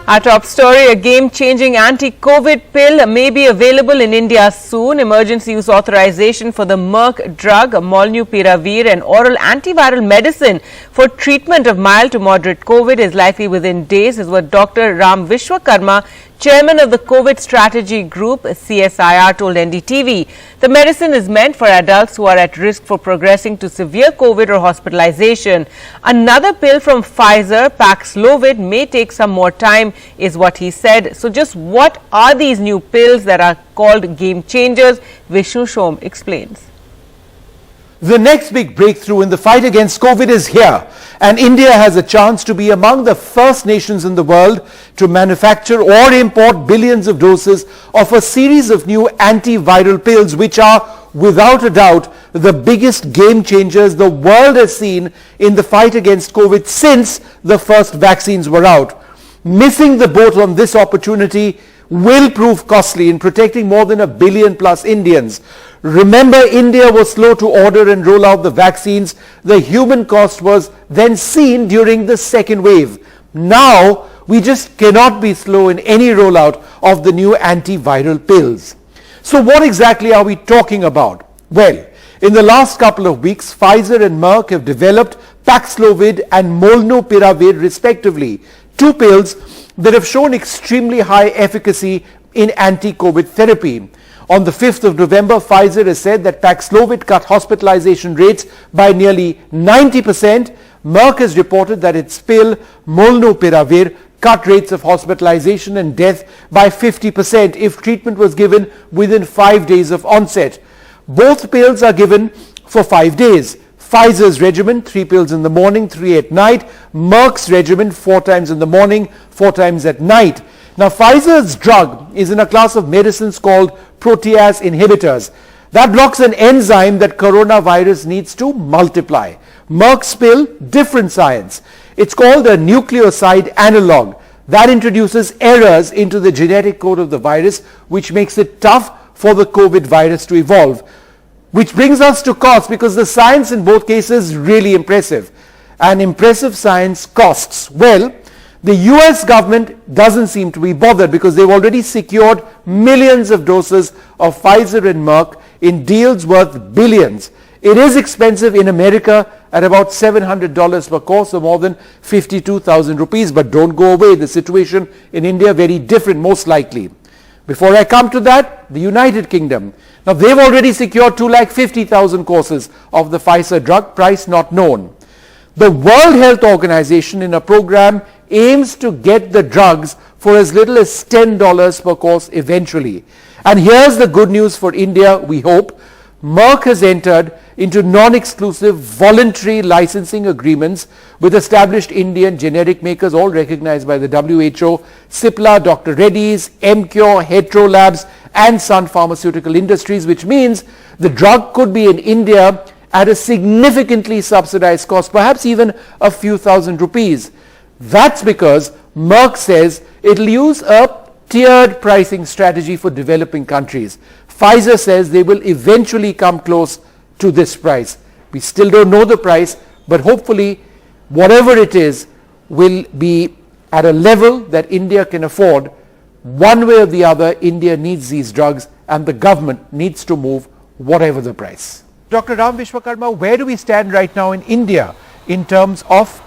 Our top story, a game-changing anti-COVID pill may be available in India soon. Emergency use authorization for the Merck drug Molnupiravir, an oral antiviral medicine for treatment of mild to moderate COVID, is likely within days, is what Dr. Ram Vishwakarma, chairman of the COVID Strategy Group, CSIR, told NDTV. The medicine is meant for adults who are at risk for progressing to severe COVID or hospitalization. Another pill from Pfizer, Paxlovid, may take some more time, is what he said. So just what are these new pills that are called game changers? Vishnu Shom explains. The next big breakthrough in the fight against COVID is here, and India has a chance to be among the first nations in the world to manufacture or import billions of doses of a series of new antiviral pills, which are without a doubt the biggest game changers the world has seen in the fight against COVID since the first vaccines were out. Missing the boat on this opportunity will prove costly in protecting more than 1 billion plus Indians. Remember, India was slow to order and roll out the vaccines. The human cost was then seen during the second wave. Now, we just cannot be slow in any rollout of the new antiviral pills. So what exactly are we talking about? Well, in the last couple of weeks, Pfizer and Merck have developed Paxlovid and Molnupiravir respectively, two pills that have shown extremely high efficacy in anti-COVID therapy. On the 5th of November, Pfizer has said that Paxlovid cut hospitalization rates by nearly 90%. Merck has reported that its pill Molnupiravir cut rates of hospitalization and death by 50% if treatment was given within 5 days of onset. Both pills are given for 5 days. Pfizer's regimen, 3 pills in the morning, 3 at night. Merck's regimen, 4 times in the morning, 4 times at night. Now, Pfizer's drug is in a class of medicines called protease inhibitors. That blocks an enzyme that coronavirus needs to multiply. Merck's pill, different science. It's called a nucleoside analog. That introduces errors into the genetic code of the virus, which makes it tough for the COVID virus to evolve. Which brings us to cost, because the science in both cases is really impressive. And impressive science costs. Well, the US government doesn't seem to be bothered because they've already secured millions of doses of Pfizer and Merck in deals worth billions. It is expensive in America at about $700 per course, or more than 52,000 rupees. But don't go away. The situation in India very different, most likely. Before I come to that, the United Kingdom. Now, they've already secured 250,000 courses of the Pfizer drug, price not known. The World Health Organization, in a program, aims to get the drugs for as little as $10 per course eventually. And here's the good news for India, we hope. Merck has entered into non-exclusive voluntary licensing agreements with established Indian generic makers, all recognized by the WHO, Cipla, Dr. Reddy's, Emcure, Hetero Labs, and Sun Pharmaceutical Industries, which means the drug could be in India at a significantly subsidized cost, perhaps even a few thousand rupees. That's because Merck says it'll use a tiered pricing strategy for developing countries. Pfizer says they will eventually come close to this price. We still don't know the price, but hopefully whatever it is will be at a level that India can afford. One way or the other, India needs these drugs, and the government needs to move whatever the price. Dr. Ram Vishwakarma, where do we stand right now in India in terms of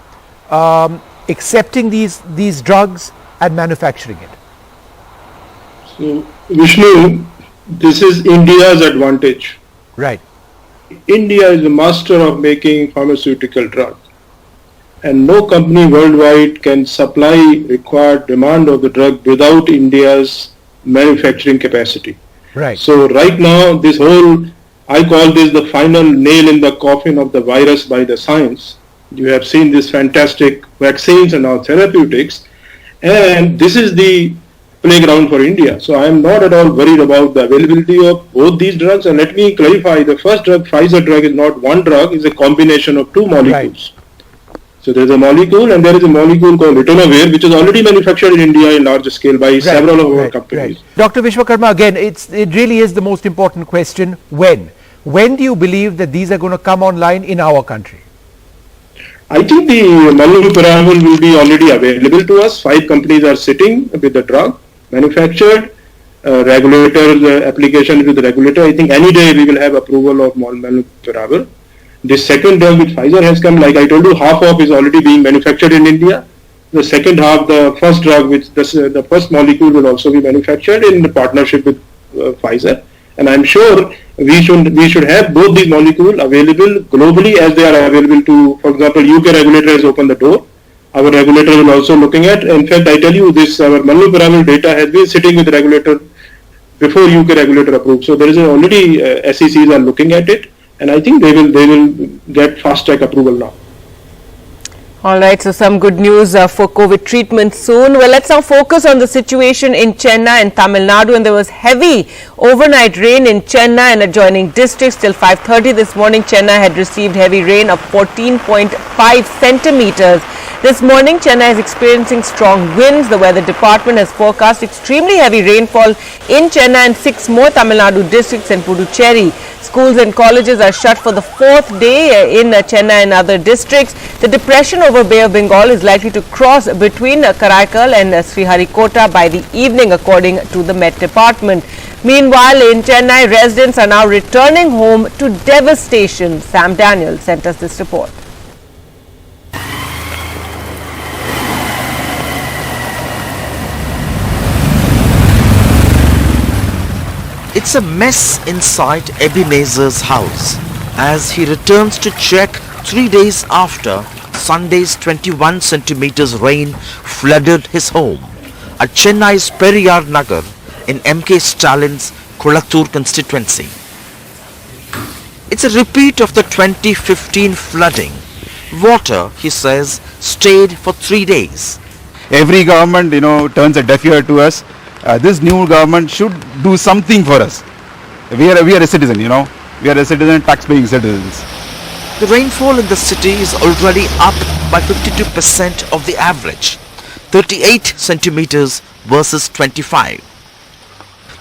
accepting these drugs and manufacturing it? So, Vishnu, this is India's advantage. Right. India is the master of making pharmaceutical drugs, and no company worldwide can supply required demand of the drug without India's manufacturing capacity. Right. So right now, this whole, I call this the final nail in the coffin of the virus by the science. You have seen these fantastic vaccines and now therapeutics, and this is the playground for India. So I am not at all worried about the availability of both these drugs. And let me clarify, the first drug, Pfizer drug, is not one drug, it's a combination of 2 molecules. Right. So there is a molecule, and there is a molecule called ritonavir, which is already manufactured in India in large scale by several of our companies. Right. Dr. Vishwakarma, again, it really is the most important question. When do you believe that these are going to come online in our country? I think the Molnupiravir will be already available to us. 5 companies are sitting with the drug manufactured. Regulator application with the regulator. I think any day we will have approval of Molnupiravir. The second drug which Pfizer has come, like I told you, half of is already being manufactured in India. The second half, the first drug, which the first molecule will also be manufactured in partnership with Pfizer. And I'm sure we should have both these molecules available globally as they are available to, for example, UK regulator has opened the door. Our regulator will also looking at. In fact, I tell you this, our Molnupiravir data has been sitting with the regulator before UK regulator approved. So there is already SECs are looking at it, and I think they will get fast track approval now. All right, so some good news for COVID treatment soon. Well, let's now focus on the situation in Chennai and Tamil Nadu. And there was heavy overnight rain in Chennai and adjoining districts till 5:30 this morning. Chennai had received heavy rain of 14.5 centimeters. This morning, Chennai is experiencing strong winds. The weather department has forecast extremely heavy rainfall in Chennai and 6 more Tamil Nadu districts and Puducherry. Schools and colleges are shut for the 4th day in Chennai and other districts. The depression over Bay of Bengal is likely to cross between Karaikal and Sriharikota by the evening, according to the Met Department. Meanwhile, in Chennai, residents are now returning home to devastation. Sam Daniel sent us this report. It's a mess inside Ebenezer's house as he returns to check 3 days after Sunday's 21 centimeters rain flooded his home at Chennai's Periyar Nagar in MK Stalin's Kulathur constituency. It's a repeat of the 2015 flooding. Water, he says, stayed for 3 days. Every government, turns a deaf ear to us. This new government should do something for us. We are a citizen, we are a citizen, tax-paying citizens. The rainfall in the city is already up by 52% of the average, 38 centimeters versus 25.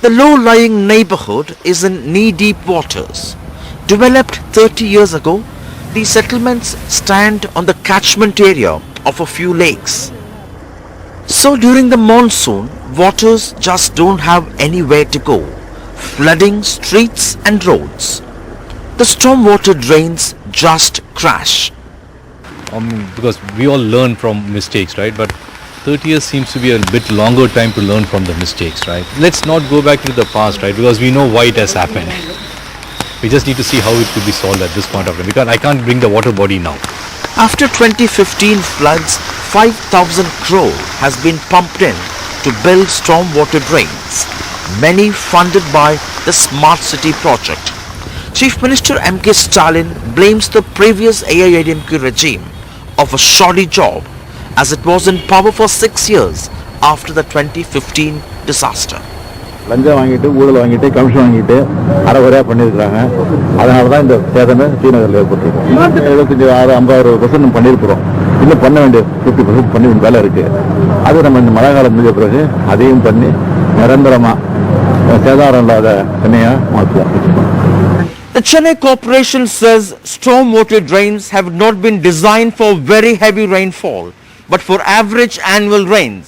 The low-lying neighborhood is in knee-deep waters. Developed 30 years ago, these settlements stand on the catchment area of a few lakes. So during the monsoon, waters just don't have anywhere to go, flooding streets and roads. The stormwater drains just crash. Because we all learn from mistakes, right? But 30 years seems to be a bit longer time to learn from the mistakes, right? Let's not go back to the past, right? Because we know why it has happened. We just need to see how it could be solved at this point of time. Because I can't bring the water body now. After 2015 floods, 5,000 crore has been pumped in to build stormwater drains, many funded by the Smart City project. Chief Minister M.K. Stalin blames the previous AIADMK regime of a shoddy job as it was in power for 6 years after the 2015 disaster. லஞ்சம் வாங்கிட்டு ஊழல் வாங்கிட்டு commission வாங்கிட்டு அரைகுறையாக பண்ணியிருக்கிறாங்க. அதனால தான் இந்த சேதமே ஸ்ரீநகரில் ஏற்பட்டிருக்கும். 75-50% பண்ணியிருக்கிறோம். இன்னும் பண்ண வேண்டிய 50% பண்ணி வேலை இருக்கு. அது நம்ம இந்த மழை காலம் முடிஞ்ச பிறகு அதையும் பண்ணி நிரந்தரமாக சேதாரம் இல்லாத சென்னையாக மாற்றுவோம். The Chennai Corporation says stormwater drains have not been designed for very heavy rainfall, but for average annual rains.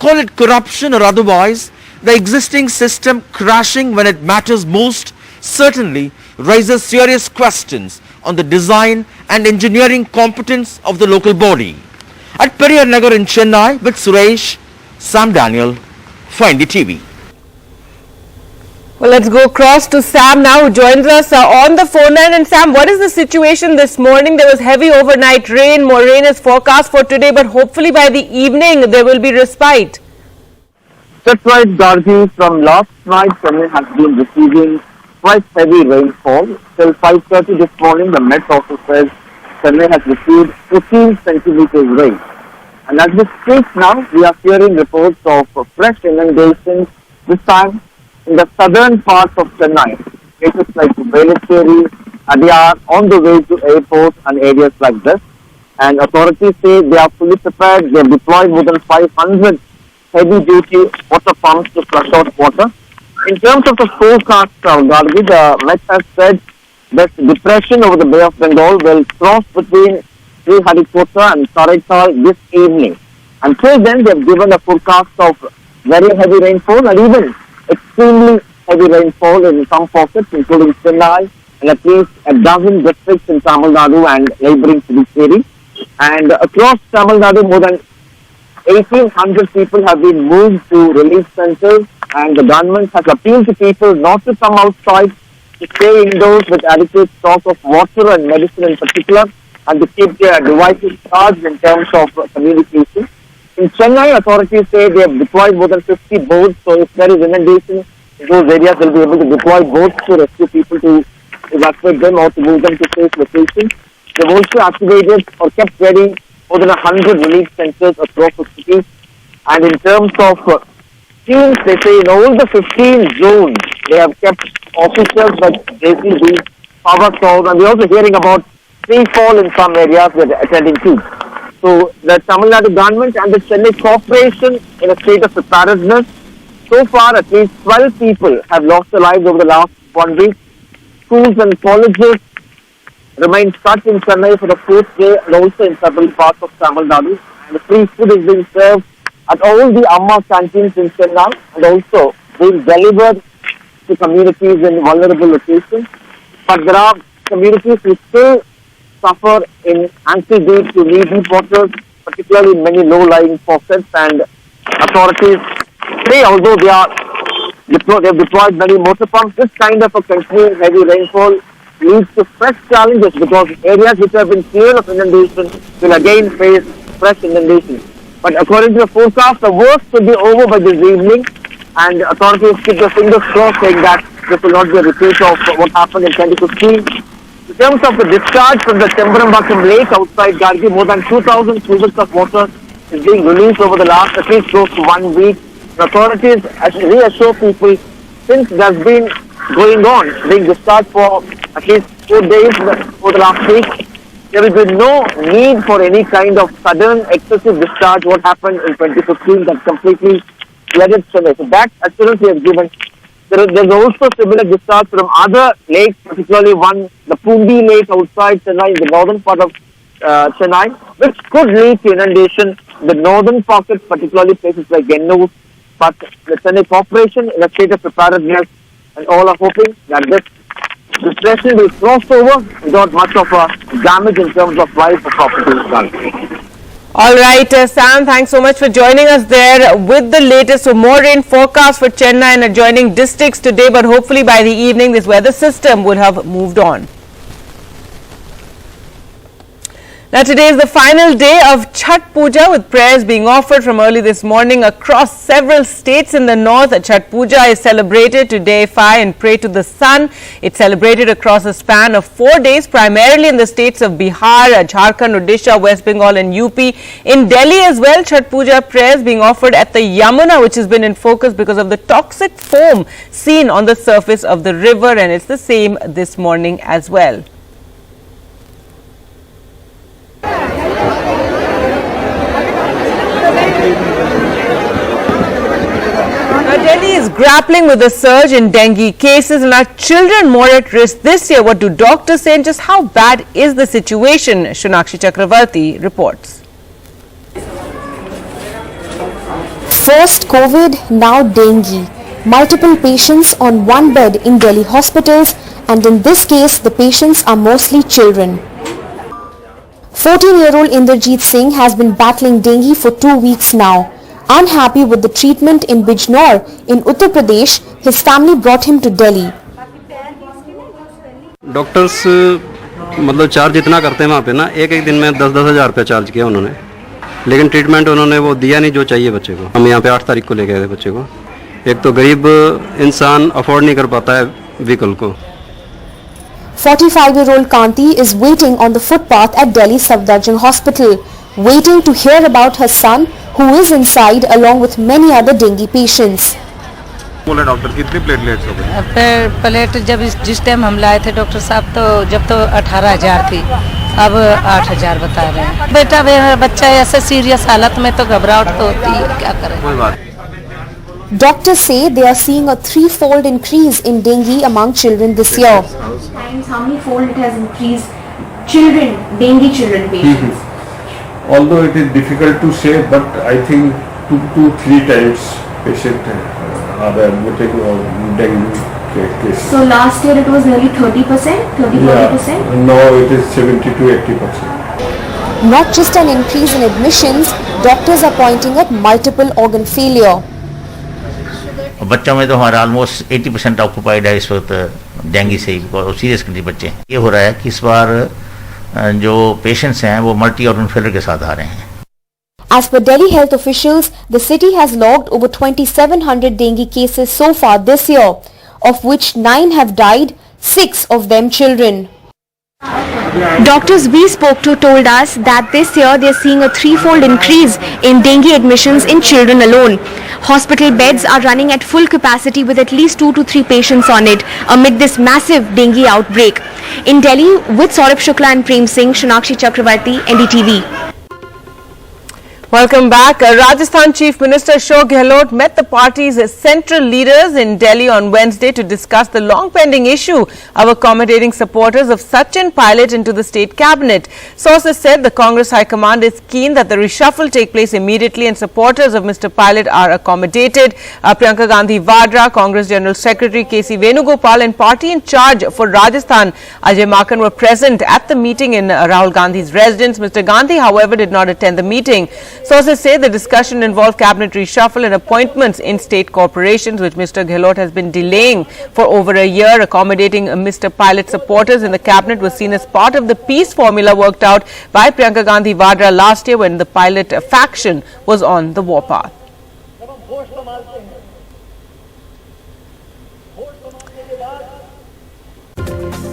Call it corruption or otherwise, the existing system crashing when it matters most certainly raises serious questions on the design and engineering competence of the local body. At Periyar Nagar in Chennai with Suresh, Sam Daniel, Find the TV. Well, let's go across to Sam now, who joins us on the phone line. And Sam, what is the situation this morning? There was heavy overnight rain. More rain is forecast for today, but hopefully by the evening there will be respite. That's right, Gargi. From last night, Chennai has been receiving quite heavy rainfall. Till 5:30 this morning, the Met Office says Chennai has received 15 centimeters rain. And as we speak now, we are hearing reports of fresh inundations, this time in the southern parts of Chennai. Places like Velachery, Adyar, on the way to airports and areas like this. And authorities say they are fully prepared. They have deployed more than 500 heavy-duty water pumps to flush out water. In terms of the forecast, Gargi, the Met has said that depression over the Bay of Bengal will cross between Sriharikota and Karaikal this evening. Until then, they have given a forecast of very heavy rainfall and even extremely heavy rainfall in some pockets, including Chennai and at least a dozen districts in Tamil Nadu and neighbouring Puducherry. And across Tamil Nadu, more than 1,800 people have been moved to relief centres, and the government has appealed to people not to come outside, to stay indoors with adequate stock of water and medicine in particular, and to keep their devices charged in terms of communication. In Chennai, authorities say they have deployed more than 50 boats, so if there is inundation in those areas, they'll be able to deploy boats to rescue people, to evacuate them or to move them to safe locations. They've also activated or kept ready more than 100 relief centres across the city. And in terms of teams, they say in all the 15 zones, they have kept officers like JCB, power calls, and we're also hearing about free fall in some areas we're attending to. So the Tamil Nadu government and the Chennai Corporation in a state of preparedness. So far, at least 12 people have lost their lives over the last 1 week. Schools and colleges remain shut in Chennai for the 4th day and also in several parts of Tamil Nadu. And the free food is being served at all the Amma canteens in Chennai and also being delivered to communities in vulnerable locations. But there are communities who still suffer in ankle-deep to knee-deep waters, particularly in many low-lying pockets, and authorities say, although they have deployed many motor pumps, this kind of a continuing heavy rainfall leads to fresh challenges because areas which have been clear of inundation will again face fresh inundation. But according to the forecast, the worst will be over by this evening, and authorities keep their fingers crossed saying that this will not be a repeat of what happened in 2015. In terms of the discharge from the Chembarambakkam Lake outside Gargi, more than 2,000 cubics of water is being released over the last at least close to 1 week. The authorities reassure people since it has been going on, being discharged for at least 4 days for the last week, there will be no need for any kind of sudden excessive discharge. What happened in 2015 that completely flooded Chennai. So that assurance we have given. There's also similar discharge from other lakes, particularly one, the Pundi Lake outside Chennai, in the northern part of Chennai, which could lead to inundation in the northern pockets, particularly places like Ennur. But the Chennai Corporation in a state of preparedness, and all are hoping that this depression will cross over without much of a damage in terms of life or property. All right, Sam, thanks so much for joining us there with the latest. So more rain forecast for Chennai and adjoining districts today, but hopefully by the evening this weather system would have moved on. Now today is the final day of Chhath Puja, with prayers being offered from early this morning across several states in the north. Chhath Puja is celebrated to deify and pray to the sun. It's celebrated across a span of 4 days, primarily in the states of Bihar, Jharkhand, Odisha, West Bengal and UP. In Delhi as well, Chhath Puja prayers being offered at the Yamuna, which has been in focus because of the toxic foam seen on the surface of the river, and it's the same this morning as well. Delhi is grappling with a surge in dengue cases, and are children more at risk this year? What do doctors say, and just how bad is the situation? Shunakshi Chakravarti reports. First COVID, now dengue. Multiple patients on one bed in Delhi hospitals, and in this case the patients are mostly children. 14-year-old Inderjeet Singh has been battling dengue for 2 weeks now. Unhappy with the treatment in Bijnor in Uttar Pradesh, his family brought him to Delhi. Doctors मतलब charge इतना करते हैं वहाँ पे ना, एक दिन में 10-10 हज़ार रुपये चार्ज किया उन्होंने, लेकिन ट्रीटमेंट उन्होंने वो दिया नहीं जो चाहिए बच्चे को। हम यहाँ पे 8 तारीख को ले गए थे बच्चे को। एक तो गरीब इंसान अफोर्ड नहीं कर पाता है व्हीकल को। 45-year-old Kanti is waiting on the footpath at Delhi Safdarjung Hospital, waiting to hear about her son who is inside along with many other dengue patients. बोले डॉक्टर कितनी प्लेटलेट्स हो गए? प्लेट जब जिस टाइम हम लाए थे डॉक्टर साहब तो जब तो 18,000 थी, अब 8,000 बता रहे हैं। बेटा मेरा बच्चा ऐसे सीरियस हालत में तो घबराहट तो होती है, क्या करें। कोई बात। Doctors say they are seeing a 3-fold increase in dengue among children this year. How many fold it has increased children, dengue children patients? Although it is difficult to say, but I think 2 to 3 times patient are admitted of dengue cases. So last year it was nearly 30%, 30-40%? Now it is 70 to 80%. Not just an increase in admissions, doctors are pointing at multiple organ failure. बच्चों में तो हमारा almost 80% occupied है इस वक्त dengue से, serious condition बच्चे हैं। ये हो रहा है कि इस बार जो पेशेंट्स हैं वो मल्टी ऑर्गन फेलियर के साथ आ रहे हैं। As per Delhi health officials, the city has logged over 2,700 dengue cases so far this year, of which 9 have died, 6 of them children. Doctors we spoke to told us that this year they are seeing a threefold increase in dengue admissions in children alone. Hospital beds are running at full capacity with at least 2 to 3 patients on it amid this massive dengue outbreak. In Delhi, with Saurabh Shukla and Prem Singh, Shunakshi Chakravarti, NDTV. Welcome back. Rajasthan Chief Minister Ashok Gehlot met the party's central leaders in Delhi on Wednesday to discuss the long-pending issue of accommodating supporters of Sachin Pilot into the state cabinet. Sources said the Congress High Command is keen that the reshuffle take place immediately and supporters of Mr. Pilot are accommodated. Priyanka Gandhi Vadra, Congress General Secretary KC Venugopal and party in charge for Rajasthan, Ajay Makan, were present at the meeting in Rahul Gandhi's residence. Mr. Gandhi, however, did not attend the meeting. Sources say the discussion involved cabinet reshuffle and appointments in state corporations, which Mr. Gehlot has been delaying for over a year. Accommodating Mr. Pilot supporters in the cabinet was seen as part of the peace formula worked out by Priyanka Gandhi Vadra last year when the Pilot faction was on the warpath.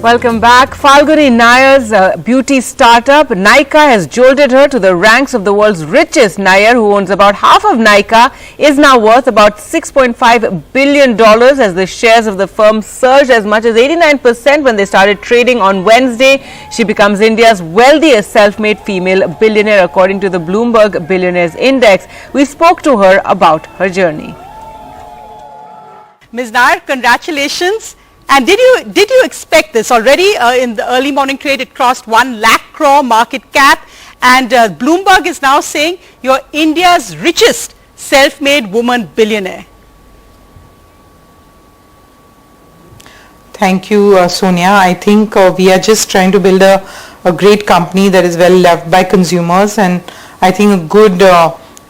Welcome back. Falguni Nayar's beauty startup Nykaa has jolted her to the ranks of the world's richest. Nayar, who owns about half of Nykaa, is now worth about $6.5 billion as the shares of the firm surged as much as 89% when they started trading on Wednesday. She becomes India's wealthiest self-made female billionaire according to the Bloomberg Billionaires Index. We spoke to her about her journey. Ms. Nayar, congratulations. And did you expect this? Already in the early morning trade, it crossed 1 lakh crore market cap, and Bloomberg is now saying you're India's richest self-made woman billionaire. Thank you, Sonia. I think we are just trying to build a great company that is well loved by consumers, and I think a good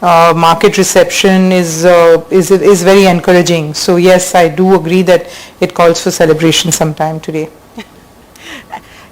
market reception is very encouraging. So yes, I do agree that it calls for celebration sometime today.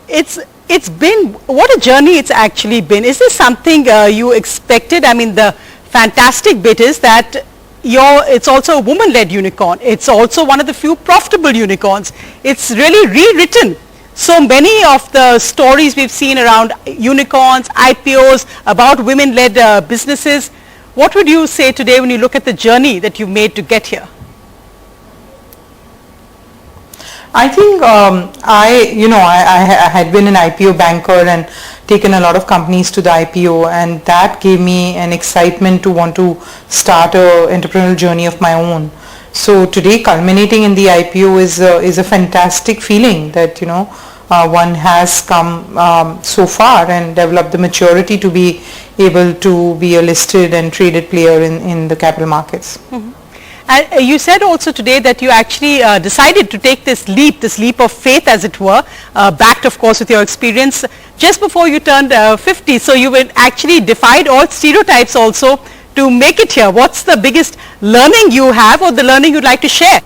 It's been, what a journey it's actually been. Is this something you expected? I mean, the fantastic bit is that it's also a woman-led unicorn. It's also one of the few profitable unicorns. It's really rewritten so many of the stories we've seen around unicorns, IPOs, about women-led businesses. What would you say today when you look at the journey that you've made to get here? I think I had been an IPO banker and taken a lot of companies to the IPO, and that gave me an excitement to want to start an entrepreneurial journey of my own. So today, culminating in the IPO is a fantastic feeling that one has come so far and developed the maturity to be able to be a listed and traded player in the capital markets. Mm-hmm. And you said also today that you actually decided to take this leap of faith, as it were, backed of course with your experience just before you turned 50. So you actually defied all stereotypes also to make it here. What's the biggest learning you have, or the learning you'd like to share?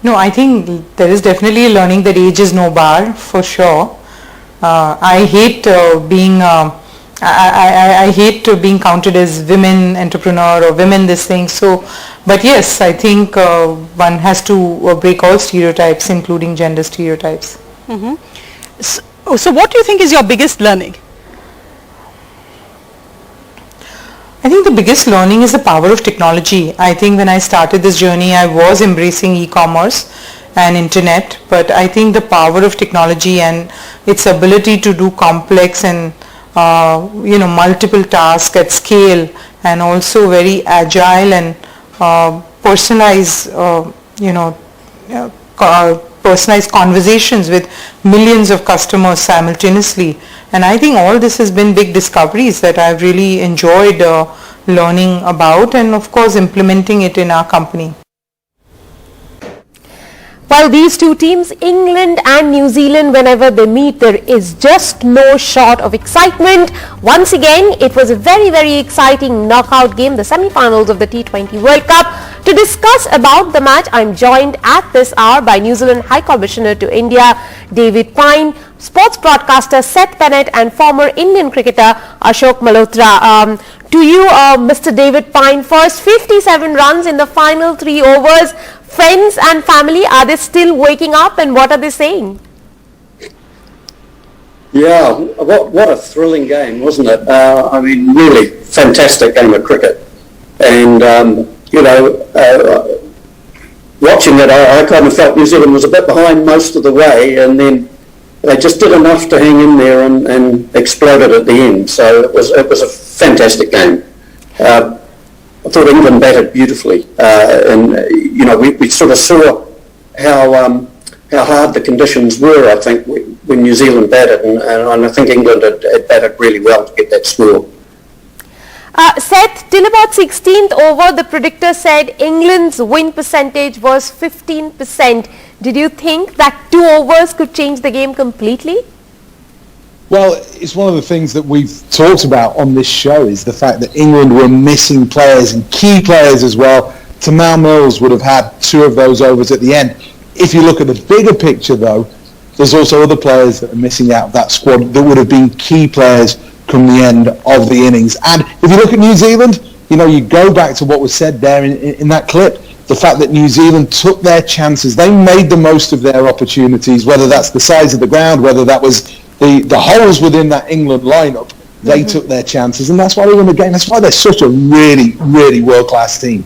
No, I think there is definitely a learning that age is no bar, for sure. I hate being I hate being counted as women entrepreneur or women this thing. So, but yes, I think one has to break all stereotypes, including gender stereotypes. Mm-hmm. So what do you think is your biggest learning? I think the biggest learning is the power of technology. I think when I started this journey, I was embracing e-commerce and internet, but I think the power of technology and its ability to do complex and multiple tasks at scale, and also very agile and personalize personalized conversations with millions of customers simultaneously. And I think all this has been big discoveries that I've really enjoyed learning about and of course implementing it in our company. While these two teams, England and New Zealand, whenever they meet, there is just no short of excitement. Once again, it was a very, very exciting knockout game, the semi-finals of the T20 World Cup. To discuss about the match, I'm joined at this hour by New Zealand High Commissioner to India, David Pyne, sports broadcaster Seth Bennett, and former Indian cricketer Ashok Malhotra. To you, Mr. David Pyne, first 57 runs in the final 3 overs. Friends and family, are they still waking up and what are they saying? Yeah, what a thrilling game, wasn't it? I mean, really fantastic game of cricket. And, watching it, I kind of felt New Zealand was a bit behind most of the way, and then they just did enough to hang in there and exploded at the end. So it was a fantastic game. I thought England batted beautifully, and we sort of saw how hard the conditions were. I think when New Zealand batted, and I think England had batted really well to get that score. Seth, till about 16th over, the predictor said England's win percentage was 15%. Did you think that 2 overs could change the game completely? Well, it's one of the things that we've talked about on this show is the fact that England were missing players and key players as well. Tamal Mills would have had 2 of those overs at the end. If you look at the bigger picture though, there's also other players that are missing out of that squad that would have been key players come the end of the innings. And if you look at New Zealand, you go back to what was said there in that clip, the fact that New Zealand took their chances. They made the most of their opportunities, whether that's the size of the ground, whether that was the holes within that England lineup. They took their chances, and that's why they won the game. That's why they're such a really, really world-class team.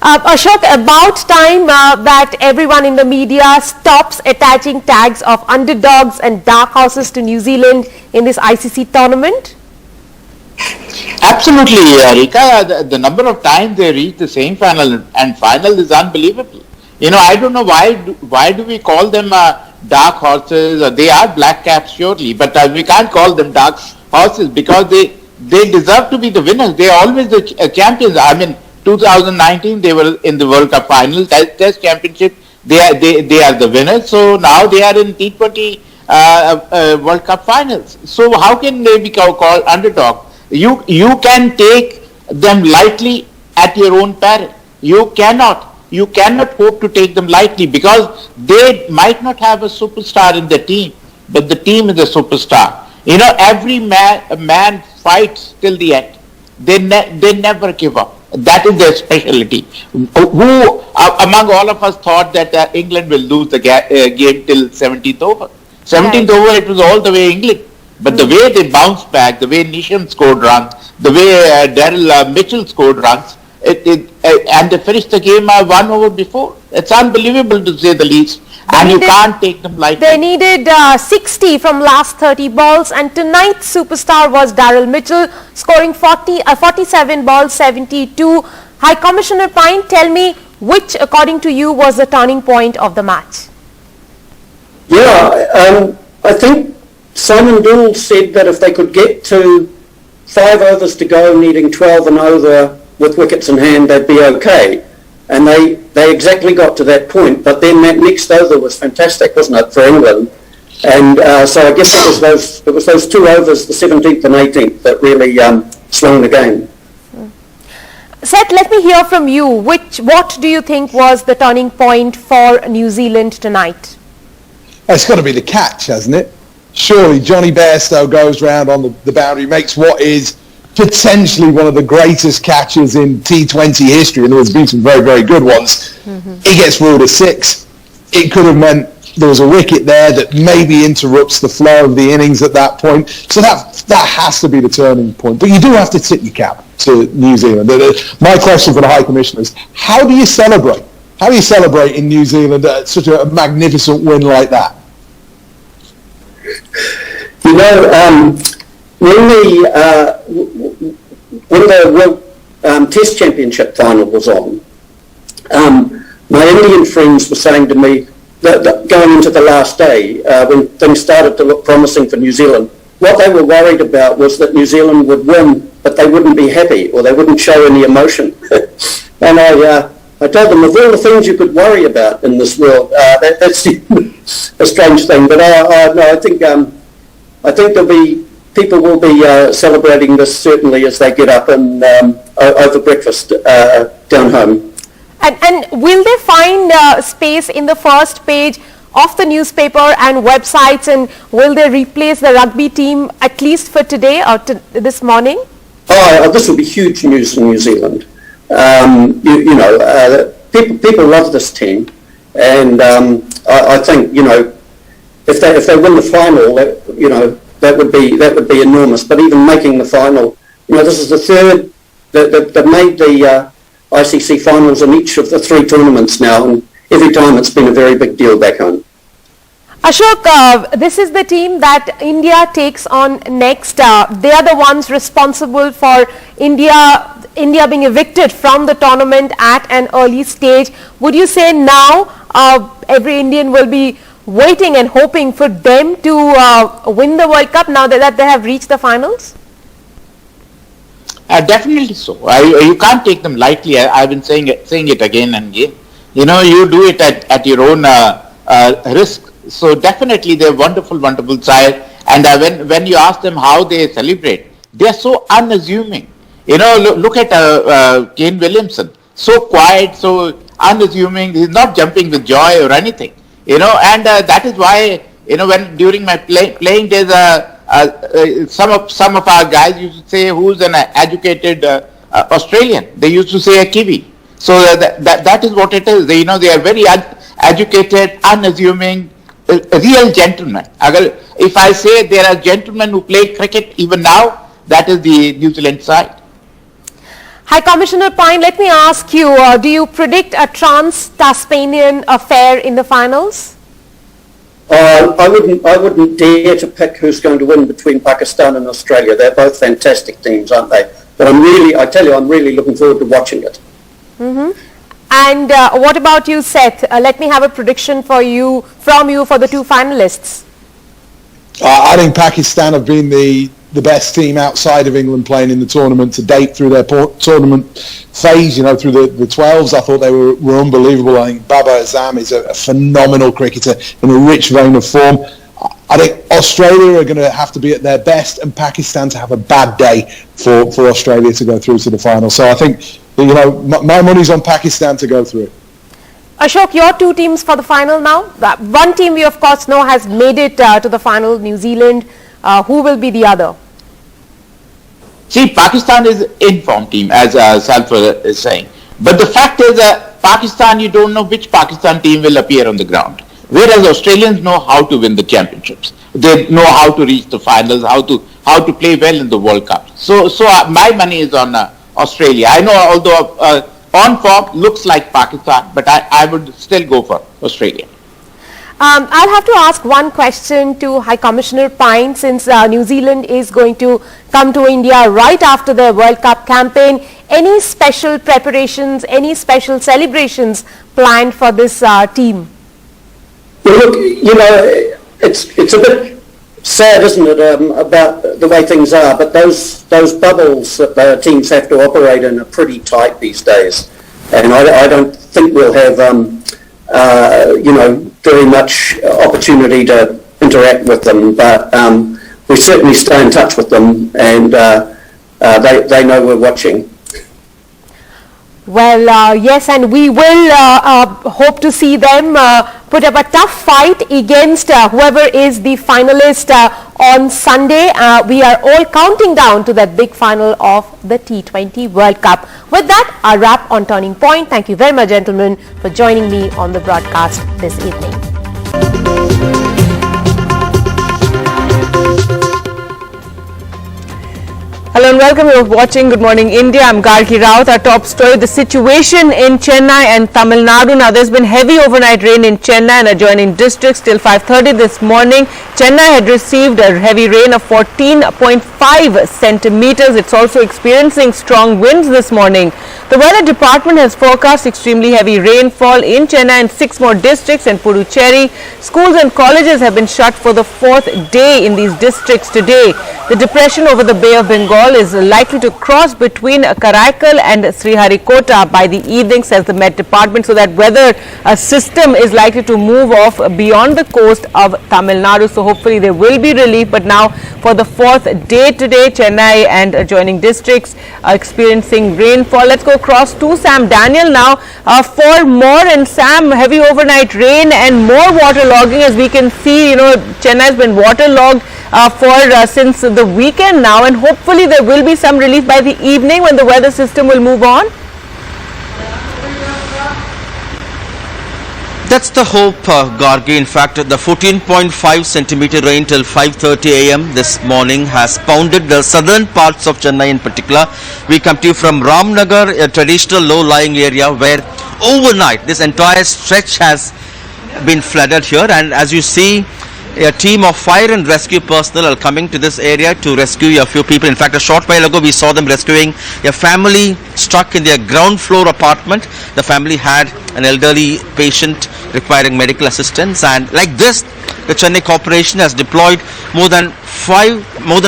Ashok, about time that everyone in the media stops attaching tags of underdogs and dark horses to New Zealand in this ICC tournament? Absolutely, Rika. The number of times they reach the same final and final is unbelievable. I don't know why do we call them dark horses? They are black caps surely, but we can't call them dark horses because they deserve to be the winners. They are always the champions. I mean, 2019 they were in the World Cup final, Test Championship. They are the winners. So now they are in T20 World Cup finals. So how can they be called underdog? You can take them lightly at your own peril. You cannot hope to take them lightly because they might not have a superstar in the team, but the team is a superstar. Every man fights till the end. They never give up. That is their specialty. Who among all of us thought that England will lose the game till 17th over? 17th over, it was all the way England. But the way they bounced back, the way Nisham scored runs, the way Daryl Mitchell scored runs, and they finished the game 1 over before. It's unbelievable to say the least. And you can't take them lightly. They needed 60 from last 30 balls, and tonight's superstar was Daryl Mitchell, scoring 47 balls, 72. High Commissioner Pyne, tell me which, according to you, was the turning point of the match? Yeah, I think Simon Doull said that if they could get to 5 overs to go, needing 12 and over with wickets in hand, they'd be okay. And they exactly got to that point. But then that next over was fantastic, wasn't it, for England? And so I guess it was those 2 overs, the 17th and 18th, that really swung the game. Seth, let me hear from you. What do you think was the turning point for New Zealand tonight? It's got to be the catch, hasn't it? Surely Johnny Bairstow goes round on the boundary, makes what is potentially one of the greatest catches in T20 history, and there's been some very, very good ones. He gets ruled a 6. It could have meant there was a wicket there that maybe interrupts the flow of the innings at that point. So that has to be the turning point. But you do have to tip your cap to New Zealand. My question for the High Commissioner is, how do you celebrate? How do you celebrate in New Zealand such a magnificent win like that? When the World Test Championship final was on, my Indian friends were saying to me, going into the last day, when things started to look promising for New Zealand, what they were worried about was that New Zealand would win, but they wouldn't be happy or they wouldn't show any emotion. And I told them, of all the things you could worry about in this world, that's a strange thing. But no, I think people will be celebrating this certainly as they get up and over breakfast down home. And will they find space in the first page of the newspaper and websites, and will they replace the rugby team at least for today or this morning? Oh, this will be huge news in New Zealand. People love this team, and I think if they win the final, that would be enormous. But even making the final, this is the third they've made the ICC finals in each of the 3 tournaments now, and every time it's been a very big deal back home. Ashok, this is the team that India takes on next. They are the ones responsible for India being evicted from the tournament at an early stage. Would you say now every Indian will be waiting and hoping for them to win the World Cup now that they have reached the finals? Definitely so. You can't take them lightly. I've been saying it again and again. You do it at your own risk. So definitely they're wonderful side. And when you ask them how they celebrate, they're so unassuming. Look at Kane Williamson. So quiet, so unassuming. He's not jumping with joy or anything. And that is why, when during my playing days, some of our guys used to say, who's an educated Australian? They used to say a Kiwi. So that is what it is. They are very educated, unassuming, real gentlemen. If I say there are gentlemen who play cricket even now, that is the New Zealand side. High Commissioner Pyne, let me ask you, do you predict a trans-Tasmanian affair in the finals? I wouldn't dare to pick who's going to win between Pakistan and Australia. They're both fantastic teams, aren't they? But I'm really looking forward to watching it. Mm-hmm. And what about you, Seth? Let me have a prediction from you for the 2 finalists. I think Pakistan have been the best team outside of England playing in the tournament to date through their tournament phase, through the 12s. I thought they were unbelievable. I think Babar Azam is a phenomenal cricketer in a rich vein of form. I think Australia are going to have to be at their best and Pakistan to have a bad day for Australia to go through to the final. So I think, my money's on Pakistan to go through. Ashok, your 2 teams for the final now. One team we of course know has made it to the final, New Zealand. Who will be the other? See, Pakistan is an in-form team, as Salford is saying. But the fact is that Pakistan, you don't know which Pakistan team will appear on the ground. Whereas Australians know how to win the championships. They know how to reach the finals, how to play well in the World Cup. So my money is on Australia. I know, although on form looks like Pakistan, but I would still go for Australia. I'll have to ask one question to High Commissioner Pyne, since New Zealand is going to come to India right after their World Cup campaign. Any special preparations, any special celebrations planned for this team? Well, look, it's a bit sad, isn't it, about the way things are, but those bubbles that the teams have to operate in are pretty tight these days. And I don't think we'll have, very much opportunity to interact with them, but we certainly stay in touch with them, and they know we're watching. Well, yes, and we will hope to see them put up a tough fight against whoever is the finalist on Sunday. We are all counting down to that big final of the T20 World Cup. With that, a wrap on Turning Point. Thank you very much, gentlemen, for joining me on the broadcast this evening. Hello and welcome. You're watching Good Morning India. I'm Gargi Raut. Our top story, the situation in Chennai and Tamil Nadu. Now, there's been heavy overnight rain in Chennai and adjoining districts till 5:30 this morning. Chennai had received a heavy rain of 14.5 centimeters. It's also experiencing strong winds this morning. The weather department has forecast extremely heavy rainfall in Chennai and 6 more districts and Puducherry. Schools and colleges have been shut for the 4th day in these districts today. The depression over the Bay of Bengal is likely to cross between Karaikal and Sriharikota by the evening, says the Met Department, so that weather system is likely to move off beyond the coast of Tamil Nadu. So hopefully there will be relief. But now for the 4th day today, Chennai and adjoining districts are experiencing rainfall. Let's go across to Sam Daniel now for more. And Sam, heavy overnight rain and more waterlogging, as we can see. Chennai has been waterlogged since the weekend now, and hopefully there will be some relief by the evening when the weather system will move on. That's the hope, Gargi. In fact, the 14.5 centimeter rain till 5:30 a.m. this morning has pounded the southern parts of Chennai in particular. We come to you from Ramnagar, a traditional low-lying area where overnight this entire stretch has been flooded here, and as you see, a team of fire and rescue personnel are coming to this area to rescue a few people. In fact, a short while ago we saw them rescuing a family stuck in their ground floor apartment. The family had an elderly patient requiring medical assistance, and like this, the Chennai Corporation has deployed more than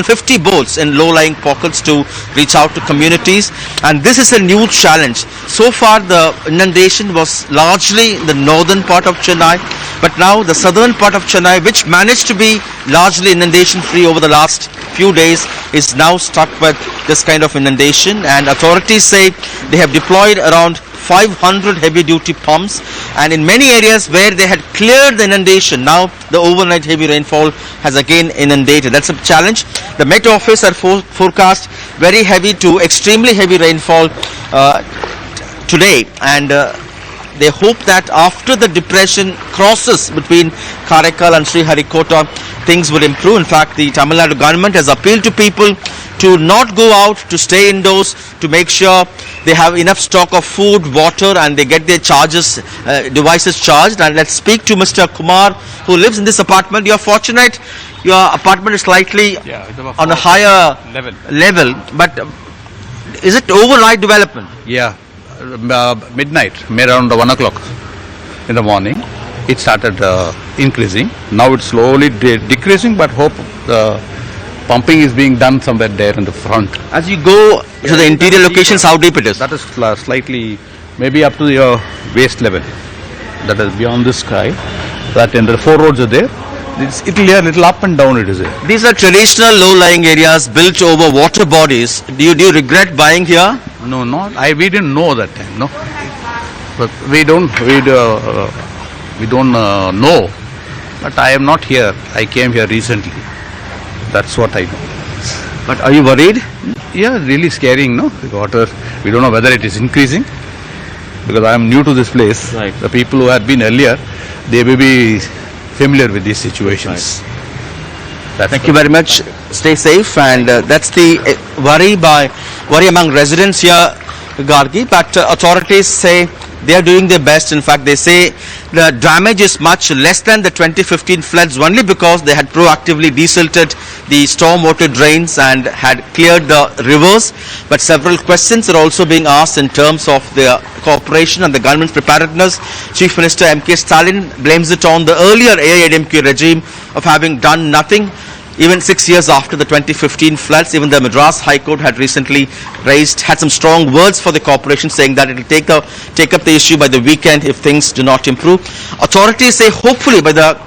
50 boats in low-lying pockets to reach out to communities, and this is a new challenge. So far the inundation was largely in the northern part of Chennai, but now the southern part of Chennai, which managed to be largely inundation free over the last few days, is now stuck with this kind of inundation, and authorities say they have deployed around 500 heavy duty pumps, and in many areas where they had cleared the inundation, now the overnight heavy rainfall has again inundated. That's a challenge. The Met Office are forecast very heavy to extremely heavy rainfall today, and they hope that after the depression crosses between Karaikal and Sriharikota, things will improve. In fact, the Tamil Nadu government has appealed to people to not go out, to stay indoors, to make sure they have enough stock of food, water, and they get their devices charged. And let's speak to Mr. Kumar, who lives in this apartment. You are fortunate. Your apartment is slightly on a higher level, but is it overnight development? Yeah, midnight, around 1 o'clock in the morning, it started increasing. Now it's slowly decreasing, but hope the pumping is being done somewhere there in the front. As you go to the interior locations, how deep it is? That is slightly, maybe up to your waist level. That is beyond the sky. That in the 4 roads are there. It will a little up and down it is there. These are traditional low-lying areas built over water bodies. Do you regret buying here? No, we didn't know that time. No, but we don't know. But I am not here. I came here recently. That's what I know. But are you worried? Yeah, really scaring, no? The water, we don't know whether it is increasing, because I am new to this place. Right. The people who had been earlier, they may be familiar with these situations. Right. Thank you very much. Stay safe, and that's the worry among residents here, Gargi. But authorities say they are doing their best. In fact, they say the damage is much less than the 2015 floods, only because they had proactively desilted the stormwater drains and had cleared the rivers. But several questions are also being asked in terms of the cooperation and the government's preparedness. Chief Minister M.K. Stalin blames it on the earlier AIADMK regime of having done nothing. Even 6 years after the 2015 floods, even the Madras High Court had recently had some strong words for the corporation, saying that it will take up the issue by the weekend if things do not improve. Authorities say hopefully by the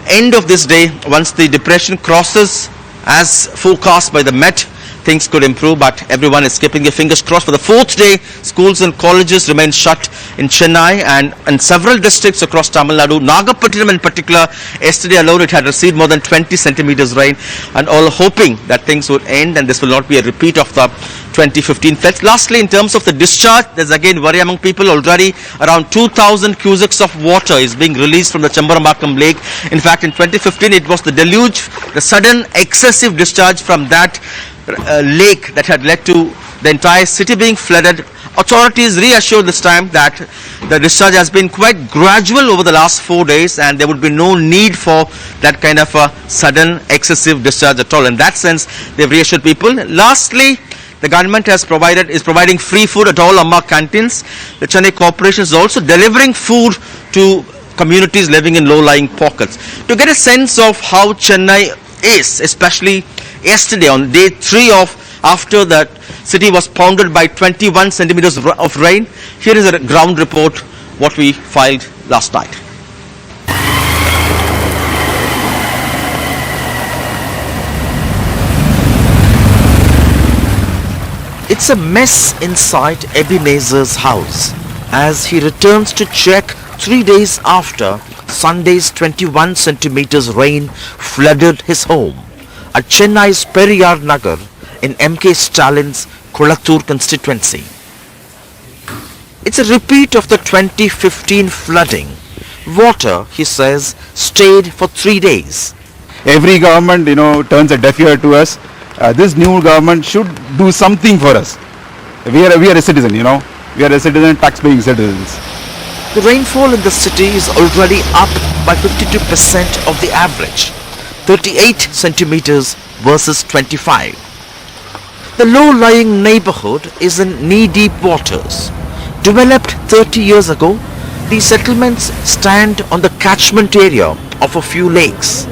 end of this day, once the depression crosses as forecast by the Met, things could improve, but everyone is keeping their fingers crossed. For the 4th day, schools and colleges remain shut in Chennai and several districts across Tamil Nadu. Nagapattinam in particular, yesterday alone it had received more than 20 centimeters rain, and all hoping that things would end and this will not be a repeat of the 2015 floods. Lastly, in terms of the discharge, there's again worry among people. Already around 2,000 cusecs of water is being released from the Chambarambakam lake. In fact, in 2015 it was the deluge, the sudden excessive discharge from that lake that had led to the entire city being flooded. Authorities reassured this time that the discharge has been quite gradual over the last 4 days, and there would be no need for that kind of a sudden excessive discharge at all. In that sense, they've reassured people. Lastly, The government is providing free food at all Amma canteens. The Chennai Corporation is also delivering food to communities living in low-lying pockets. To get a sense of how Chennai is, especially yesterday on day 3 after that city was pounded by 21 centimeters of rain, here is a ground report what we filed last night. It's a mess inside Ebenezer's house as he returns to check 3 days after Sunday's 21 centimeters rain flooded his home at Chennai's Periyar Nagar in M.K. Stalin's Kolattur constituency. It's a repeat of the 2015 flooding. Water, he says, stayed for 3 days. Every government, turns a deaf ear to us. This new government should do something for us. We are a citizen, we are a citizen, tax-paying citizens. The rainfall in the city is already up by 52% of the average, 38 centimeters versus 25. The low-lying neighborhood is in knee-deep waters. Developed 30 years ago, these settlements stand on the catchment area of a few lakes.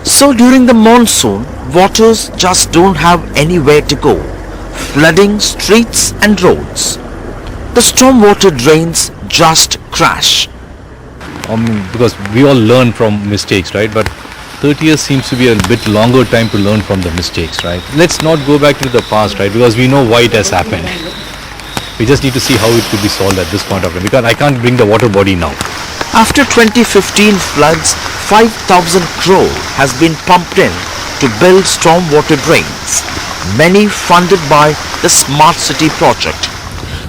So during the monsoon, waters just don't have anywhere to go, flooding streets and roads. The stormwater drains just crash. Because we all learn from mistakes, right? But 30 years seems to be a bit longer time to learn from the mistakes, right? Let's not go back to the past, right? Because we know why it has happened. We just need to see how it could be solved at this point of time, because I can't bring the water body now. After 2015 floods, 5,000 crore has been pumped in to build stormwater drains, many funded by the Smart City project.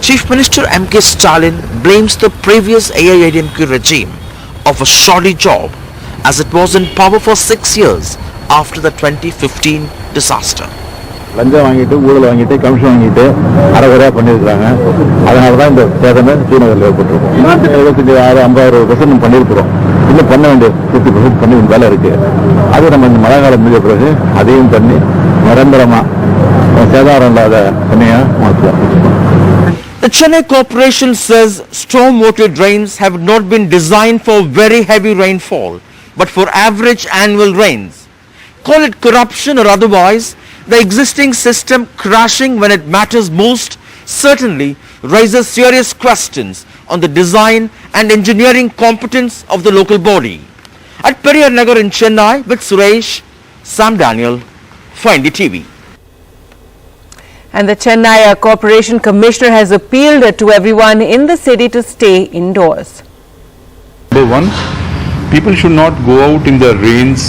Chief Minister M.K. Stalin blames the previous AIADMK regime of a shoddy job as it was in power for 6 years after the 2015 disaster. லஞ்சம் வாங்கிட்டு ஊழல் வாங்கிட்டு commission வாங்கிட்டு அரைகுறையா பண்ணியிருக்கிறாங்க. அதனால தான் இந்த சேதமே ஸ்ரீநகரில் ஏற்பட்டிருக்கும். 75-50% பண்ணியிருக்கிறோம். இன்னும் பண்ண வேண்டிய 50% பண்ணி வேலை இருக்கு. அது நம்ம இந்த மழை காலம் முடிஞ்ச பிறகு அதையும் பண்ணி நிரந்தரமா சேதாரம் இல்லாத தண்ணியா மாற்றுவோம். The Chennai Corporation says stormwater drains have not been designed for very heavy rainfall, but for average annual rains. Call it corruption or otherwise, the existing system crashing when it matters most certainly raises serious questions on the design and engineering competence of the local body. At Periyar Nagar in Chennai with Suresh, Sam Daniel, Find TV. And the Chennai Corporation Commissioner has appealed to everyone in the city to stay indoors. Number one, people should not go out in the rains,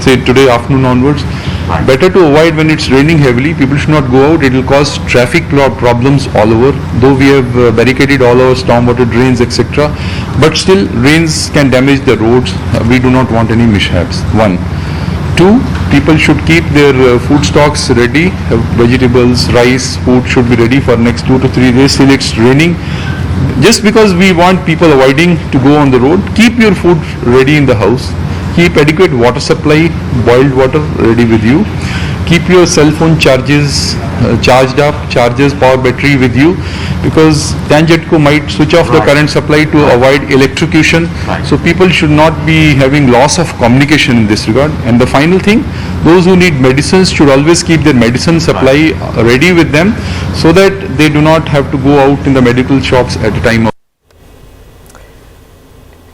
say today afternoon onwards. Better to avoid when it's raining heavily. People should not go out. It will cause traffic problems all over. Though we have barricaded all our stormwater drains, etc. But still, rains can damage the roads. We do not want any mishaps. 1. 2. People should keep their food stocks ready. Vegetables, rice, food should be ready for next 2 to 3 days till it's raining. Just because we want people avoiding to go on the road, keep your food ready in the house. Keep adequate water supply, boiled water ready with you. Keep your cell phone charges charged up, chargers, power battery with you, because TANGEDCO might switch off the current supply to avoid electrocution. So people should not be having loss of communication in this regard. And the final thing, those who need medicines should always keep their medicine supply ready with them, so that they do not have to go out in the medical shops at a time of.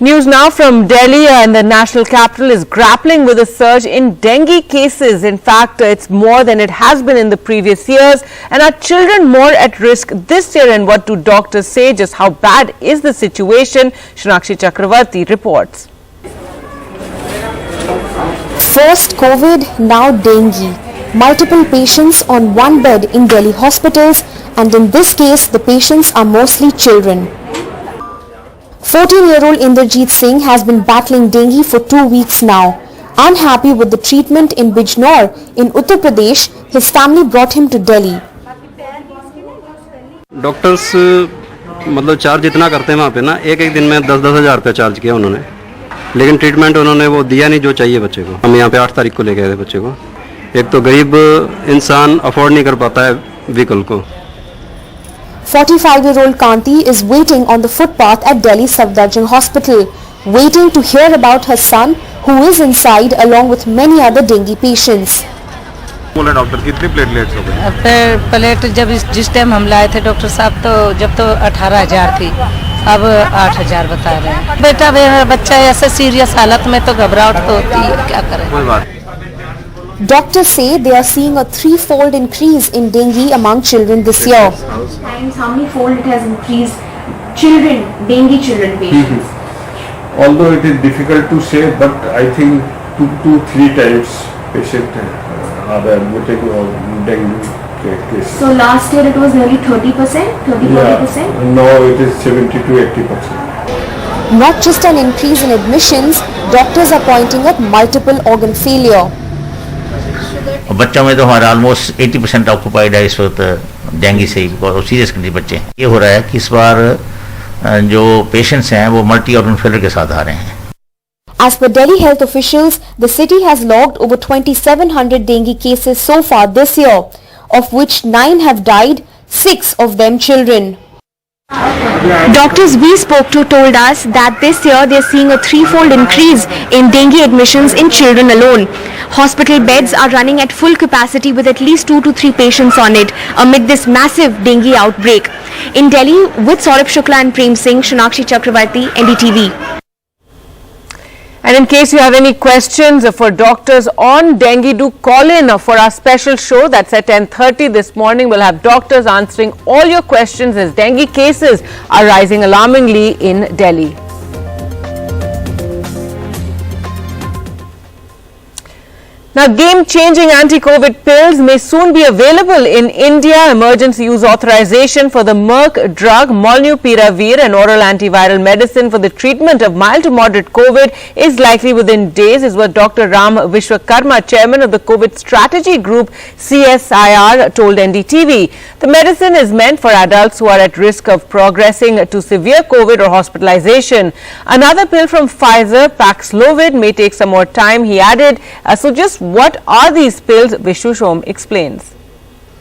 News now from Delhi, and the national capital is grappling with a surge in dengue cases. In fact, it's more than it has been in the previous years. And are children more at risk this year? And what do doctors say? Just how bad is the situation? Shunakshi Chakravarti reports. First COVID, now dengue. Multiple patients on one bed in Delhi hospitals, and in this case, the patients are mostly children. 14-year-old Inderjeet Singh has been battling dengue for 2 weeks now. Unhappy with the treatment in Bijnor in Uttar Pradesh, his family brought him to Delhi. Doctors मतलब charge इतना करते हैं वहाँ पे ना, एक दिन में 10-10 हज़ार रुपये चार्ज किया उन्होंने, लेकिन ट्रीटमेंट उन्होंने वो दिया नहीं जो चाहिए बच्चे को. हम यहाँ पे 8 तारीख को लेके आए थे बच्चे को. एक तो गरीब इंसान अफोर्ड नहीं कर पाता है व्हीकल को। 45-year-old Kanti is waiting on the footpath at Delhi Safdarjung Hospital, waiting to hear about her son who is inside along with many other dengue patients. बोला डॉक्टर कितने प्लेटलेट्स हो गए? प्लेट जब जिस टाइम हम लाए थे डॉक्टर साहब तो जब तो 18,000 थी, अब 8,000 बता रहे हैं। बेटा मेरा बच्चा ऐसे सीरियस हालत में तो घबराहट तो होती है, क्या करें। कोई बात। Doctors say they are seeing a threefold increase in dengue among children this year. Times how many fold it has increased children, dengue children patients? Although it is difficult to say, but I think 2 to 3 times patient are admitted of dengue cases. So last year it was nearly 30%, 30-40%? Now it is 70 to 80%. Not just an increase in admissions, doctors are pointing at multiple organ failure. बच्चों में तो हमारा almost 80% occupied है इस वक्त dengue से ही, और serious condition बच्चे। ये हो रहा है कि इस बार जो पेशेंट्स हैं वो मल्टी ऑर्गन फेलियर के साथ आ रहे हैं। As per Delhi health officials, the city has logged over 2,700 dengue cases so far this year, of which 9 have died, 6 of them children. Doctors we spoke to told us that this year they are seeing a threefold increase in dengue admissions in children alone. Hospital beds are running at full capacity with at least 2 to 3 patients on it amid this massive dengue outbreak. In Delhi, with Saurabh Shukla and Prem Singh, Shunakshi Chakravarti, NDTV. And in case you have any questions for doctors on dengue, do call in for our special show. That's at 10:30 this morning. We'll have doctors answering all your questions as dengue cases are rising alarmingly in Delhi. Now, game-changing anti-COVID pills may soon be available in India. Emergency use authorization for the Merck drug Molnupiravir, an oral antiviral medicine for the treatment of mild to moderate COVID, is likely within days, is what Dr. Ram Vishwakarma, chairman of the COVID strategy group CSIR, told NDTV. The medicine is meant for adults who are at risk of progressing to severe COVID or hospitalization. Another pill from Pfizer, Paxlovid, may take some more time, he added. So just what are these pills? Vishwashom explains.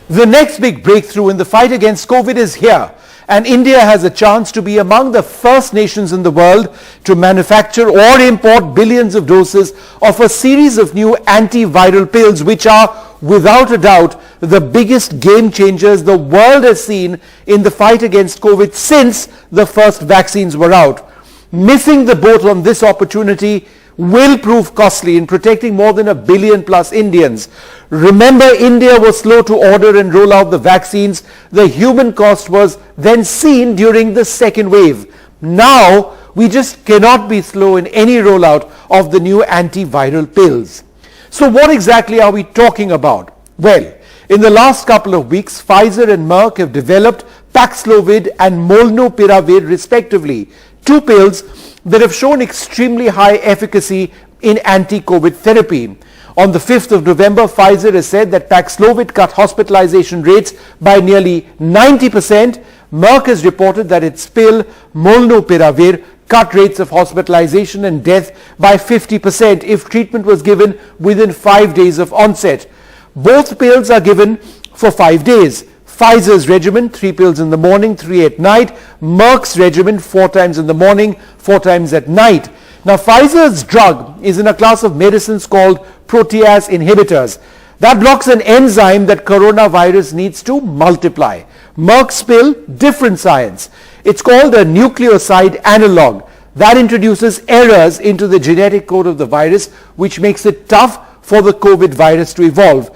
The next big breakthrough in the fight against COVID is here, and India has a chance to be among the first nations in the world to manufacture or import billions of doses of a series of new antiviral pills, which are without a doubt the biggest game changers the world has seen in the fight against COVID since the first vaccines were out. Missing the boat on this opportunity will prove costly in protecting more than 1 billion plus Indians. Remember, India was slow to order and roll out the vaccines. The human cost was then seen during the second wave. Now, we just cannot be slow in any rollout of the new antiviral pills. So what exactly are we talking about? Well, in the last couple of weeks, Pfizer and Merck have developed Paxlovid and Molnupiravir respectively, 2 pills that have shown extremely high efficacy in anti-COVID therapy. On the 5th of November, Pfizer has said that Paxlovid cut hospitalization rates by nearly 90%. Merck has reported that its pill Molnupiravir cut rates of hospitalization and death by 50% if treatment was given within 5 days of onset. Both pills are given for 5 days. Pfizer's regimen, 3 pills in the morning, 3 at night. Merck's regimen, 4 times in the morning, 4 times at night. Now, Pfizer's drug is in a class of medicines called protease inhibitors. That blocks an enzyme that coronavirus needs to multiply. Merck's pill, different science. It's called a nucleoside analog. That introduces errors into the genetic code of the virus, which makes it tough for the COVID virus to evolve.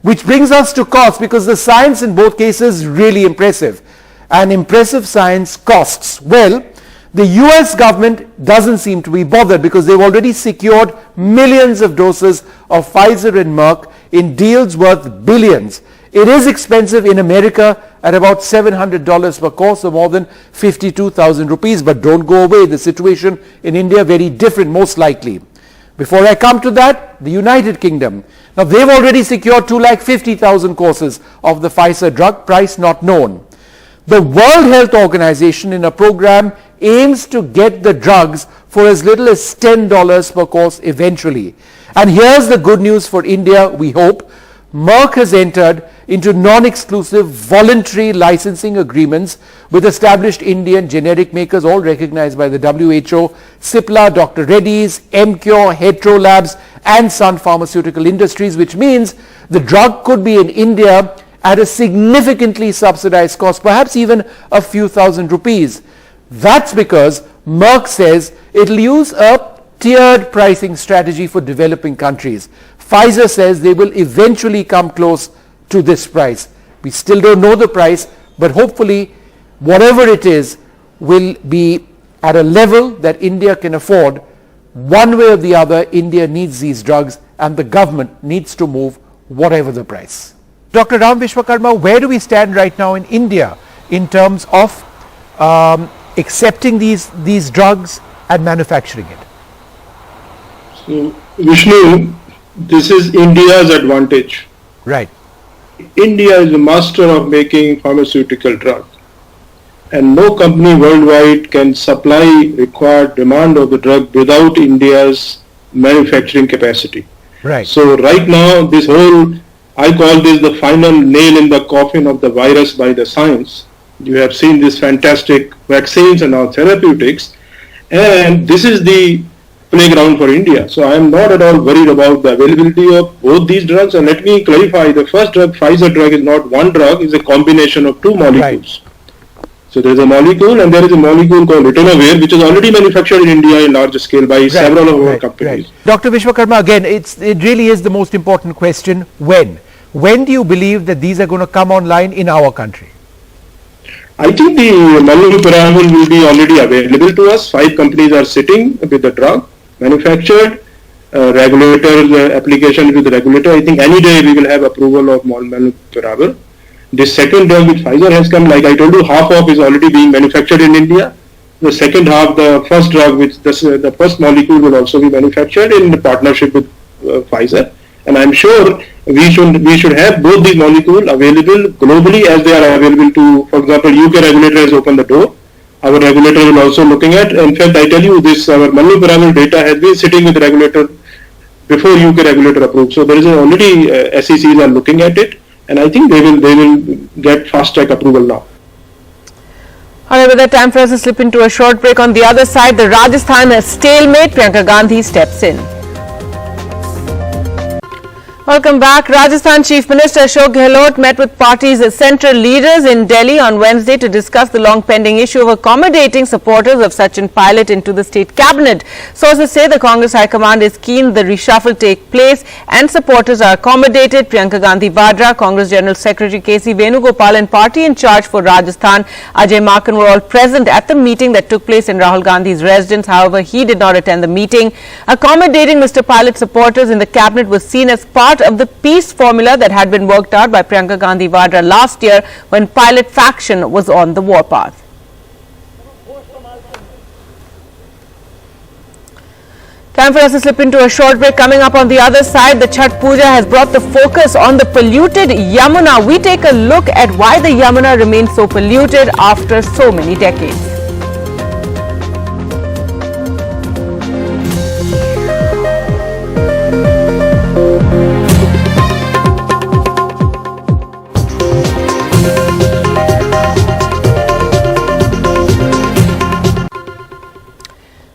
Which brings us to cost, because the science in both cases is really impressive. And impressive science costs. Well, the US government doesn't seem to be bothered because they've already secured millions of doses of Pfizer and Merck in deals worth billions. It is expensive in America at about $700 per course, or more than 52,000 rupees. But don't go away. The situation in India very different, most likely. Before I come to that, the United Kingdom. Now, they've already secured 250,000 courses of the Pfizer drug, price not known. The World Health Organization, in a program, aims to get the drugs for as little as $10 per course eventually. And here's the good news for India, we hope. Merck has entered into non-exclusive voluntary licensing agreements with established Indian generic makers, all recognized by the WHO, Cipla, Dr. Reddy's, Emcure, Hetero Labs and Sun Pharmaceutical Industries, which means the drug could be in India at a significantly subsidized cost, perhaps even a few thousand rupees. That's because Merck says it'll use a tiered pricing strategy for developing countries. Pfizer says they will eventually come close to this price. We still don't know the price, but hopefully whatever it is will be at a level that India can afford. One way or the other, India needs these drugs and the government needs to move whatever the price. Dr. Ram Vishwakarma, where do we stand right now in India in terms of accepting these drugs and manufacturing it? So, Vishnu, this is India's advantage. Right. India is a master of making pharmaceutical drugs, and no company worldwide can supply required demand of the drug without India's manufacturing capacity. Right. So right now, this whole, I call this the final nail in the coffin of the virus by the science. You have seen this fantastic vaccines and all therapeutics, and this is the playground for India. So I am not at all worried about the availability of both these drugs. And let me clarify, the first drug, Pfizer drug, is not one drug, it's a combination of two molecules. Right. So there is a molecule and there is a molecule called ritonavir, which is already manufactured in India in large scale by several of our companies. Right. Dr. Vishwakarma, again, it really is the most important question. When do you believe that these are going to come online in our country? I think the molnupiravir will be already available to us. 5 companies are sitting with the drug manufactured, regulator application with the regulator. I think any day we will have approval of molnupiravir. The second drug which Pfizer has come, like I told you, half of is already being manufactured in India. The second half, the first drug, which the first molecule will also be manufactured in partnership with Pfizer. And I'm sure we should have both these molecules available globally as they are available to, for example, UK regulator has opened the door. Our regulator will also looking at. In fact, I tell you this, our molnupiravir data has been sitting with the regulator before UK regulator approved. So there is already SECs are looking at it, and I think they will get fast track approval now. All right, with that, time for us to slip into a short break. On the other side, the Rajasthan stalemate. Priyanka Gandhi steps in. Welcome back. Rajasthan Chief Minister Ashok Gehlot met with party's central leaders in Delhi on Wednesday to discuss the long pending issue of accommodating supporters of Sachin Pilot into the state cabinet. Sources say the Congress High Command is keen the reshuffle take place and supporters are accommodated. Priyanka Gandhi Vadra, Congress General Secretary KC Venugopal and party in charge for Rajasthan Ajay Maken were all present at the meeting that took place in Rahul Gandhi's residence. However, he did not attend the meeting. Accommodating Mr. Pilot supporters in the cabinet was seen as part of the peace formula that had been worked out by Priyanka Gandhi Vadra last year when Pilot faction was on the warpath. Time for us to slip into a short break. Coming up on the other side, the Chhath Puja has brought the focus on the polluted Yamuna. We take a look at why the Yamuna remains so polluted after so many decades.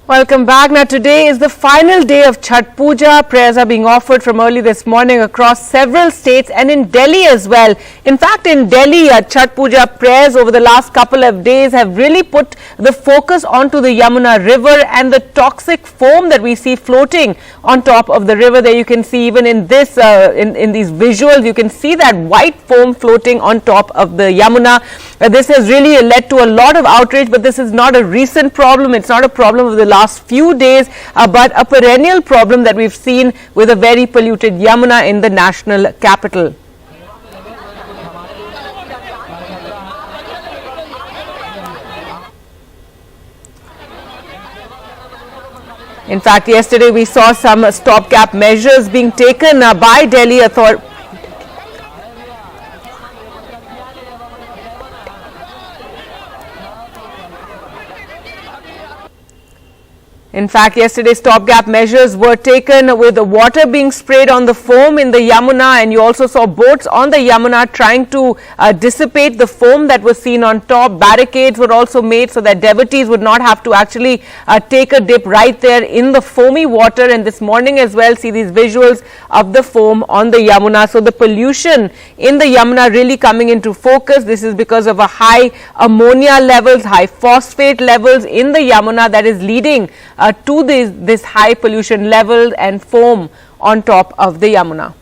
Welcome back. Now today is the final day of Chhath Puja. Prayers are being offered from early this morning across several states and in Delhi as well. In fact, in Delhi, Chhath Puja prayers over the last couple of days have really put the focus onto the Yamuna river and the toxic foam that we see floating on top of the river. There you can see even in this, in these visuals, you can see that white foam floating on top of the Yamuna. This has really led to a lot of outrage, but this is not a recent problem. It's not a problem of the last few days, but a perennial problem that we've seen with a very polluted Yamuna in the national capital. In fact, yesterday we saw some stopgap measures being taken by Delhi authorities. In fact, yesterday stopgap measures were taken with the water being sprayed on the foam in the Yamuna, and you also saw boats on the Yamuna trying to dissipate the foam that was seen on top. Barricades were also made so that devotees would not have to actually take a dip right there in the foamy water. And this morning as well, see these visuals of the foam on the Yamuna. So the pollution in the Yamuna really coming into focus. This is because of a high ammonia levels, high phosphate levels in the Yamuna that is leading to this high pollution level and foam on top of the Yamuna.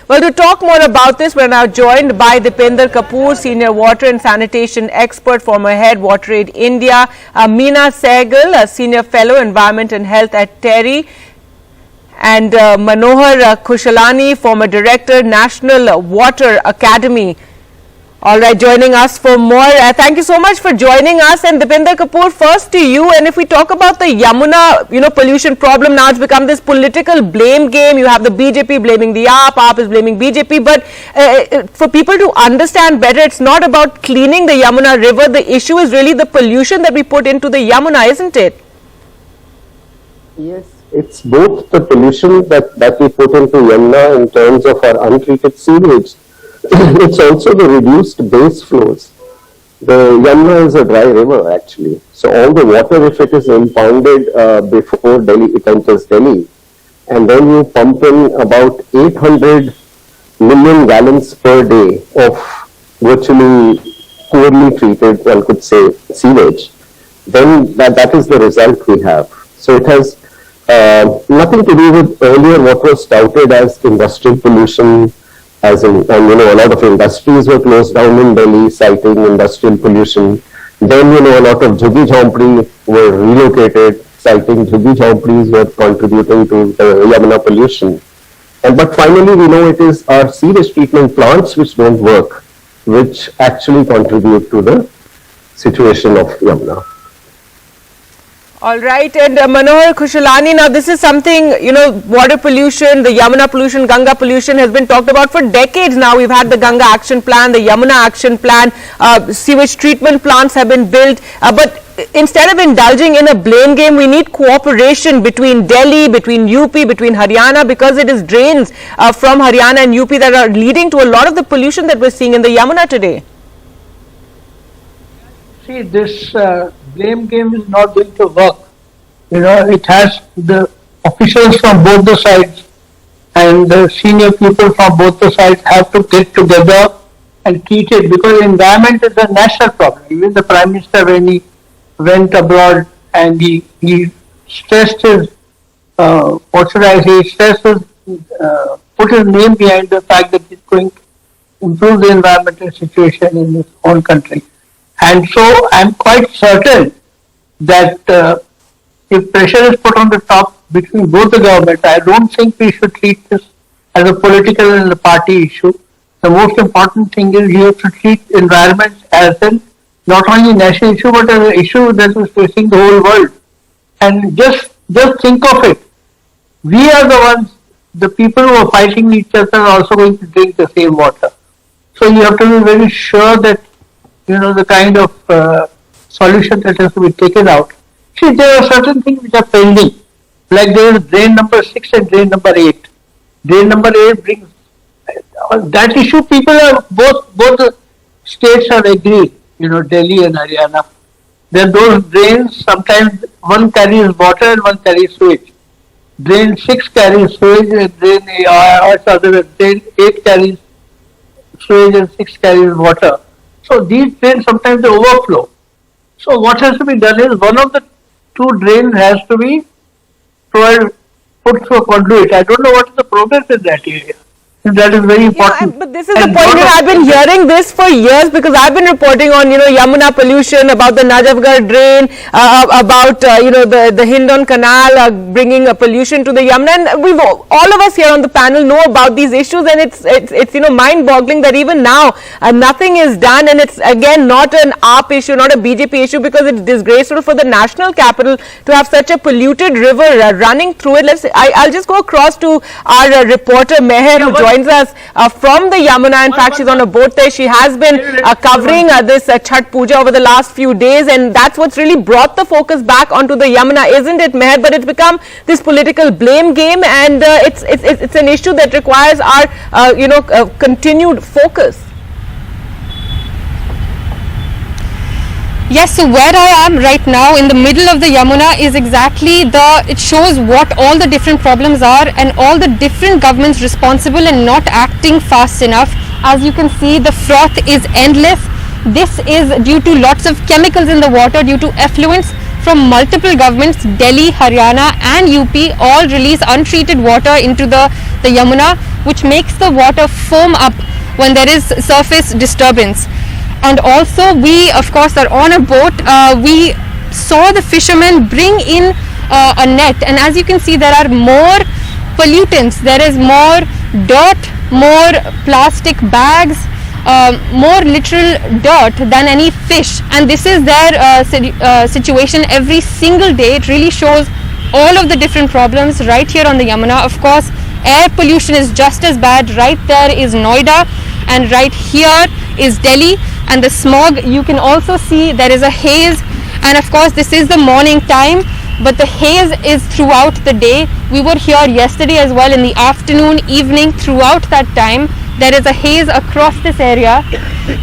Well, to talk more about this, we are now joined by Dipender Kapoor, Senior Water and Sanitation Expert, former Head WaterAid India, Meena Sehgal, Senior Fellow Environment and Health at TERI, and Manohar Khushalani, former Director, National Water Academy. All right, joining us for more. Thank you so much for joining us. And Dipender Kapoor, first to you. And if we talk about the Yamuna, pollution problem, now it's become this political blame game. You have the BJP blaming the AAP is blaming BJP. But for people to understand better, it's not about cleaning the Yamuna river. The issue is really the pollution that we put into the Yamuna, isn't it? Yes, it's both the pollution that we put into Yamuna in terms of our untreated sewage. It's also the reduced base flows. The Yamuna is a dry river actually. So all the water, if it is impounded before Delhi, it enters Delhi. And then you pump in about 800 million gallons per day of virtually poorly treated, one could say, sewage. Then that is the result we have. So it has nothing to do with earlier what was touted as industrial pollution, as in, a lot of industries were closed down in Delhi, citing industrial pollution. Then, a lot of Jhuggi Jhompri were relocated, citing Jhuggi Jhompris were contributing to the Yamuna pollution. But finally, we know it is our sewage treatment plants which don't work, which actually contribute to the situation of Yamuna. All right, and Manohar Khushalani, now this is something, water pollution, the Yamuna pollution, Ganga pollution has been talked about for decades now. We've had the Ganga Action Plan, the Yamuna Action Plan, sewage treatment plants have been built, but instead of indulging in a blame game, we need cooperation between Delhi, between UP, between Haryana, because it is drains from Haryana and UP that are leading to a lot of the pollution that we're seeing in the Yamuna today. See, this blame game is not going to work. It has the officials from both the sides and the senior people from both the sides have to get together and treat it, because environment is a national problem. Even the Prime Minister, when he went abroad and he stressed his put his name behind the fact that he's going to improve the environmental situation in his own country. And so I'm quite certain that if pressure is put on the top between both the governments, I don't think we should treat this as a political and a party issue. The most important thing is you have to treat environment as not only national issue but as an issue that is facing the whole world. And just think of it. We are the ones, the people who are fighting each other are also going to drink the same water. So you have to be very sure that the kind of solution that has to be taken out. See, there are certain things which are pending, like there is drain number 6 and drain number 8. Drain number 8 brings that issue. People are both the states are agreed. Delhi and Haryana. Then those drains, sometimes one carries water and one carries sewage. Drain 6 carries sewage and drain 8 carries sewage and 6 carries water. So these drains sometimes they overflow. So what has to be done is one of the 2 drains has to be put through a conduit. I don't know what is the progress in that area. That is very important. But this is the point, I've been hearing this for years because I've been reporting on, Yamuna pollution, about the Najafgarh drain, about, the Hindon Canal bringing a pollution to the Yamuna. And we've all of us here on the panel know about these issues, and it's mind-boggling that even now nothing is done, and it's again not an AAP issue, not a BJP issue, because it's disgraceful for the national capital to have such a polluted river running through it. I'll just go across to our reporter Meher, who joined joins us from the Yamuna. In fact, she's on a boat there. She has been covering this Chhath Puja over the last few days, and that's what's really brought the focus back onto the Yamuna, isn't it, Meher? But it's become this political blame game, and it's an issue that requires our continued focus. Yes, so where I am right now in the middle of the Yamuna is exactly it shows what all the different problems are and all the different governments responsible and not acting fast enough. As you can see, the froth is endless. This is due to lots of chemicals in the water due to effluents from multiple governments. Delhi, Haryana and UP all release untreated water into the Yamuna, which makes the water foam up when there is surface disturbance. And also we of course are on a boat. We saw the fishermen bring in a net, and as you can see there are more pollutants. There is more dirt, more plastic bags, more literal dirt than any fish, and this is their situation every single day. It really shows all of the different problems right here on the Yamuna. Of course, air pollution is just as bad. Right there is Noida, and right here is Delhi, and the smog, you can also see there is a haze, and of course this is the morning time, but the haze is throughout the day. We were here yesterday as well in the afternoon, evening, throughout that time there is a haze across this area.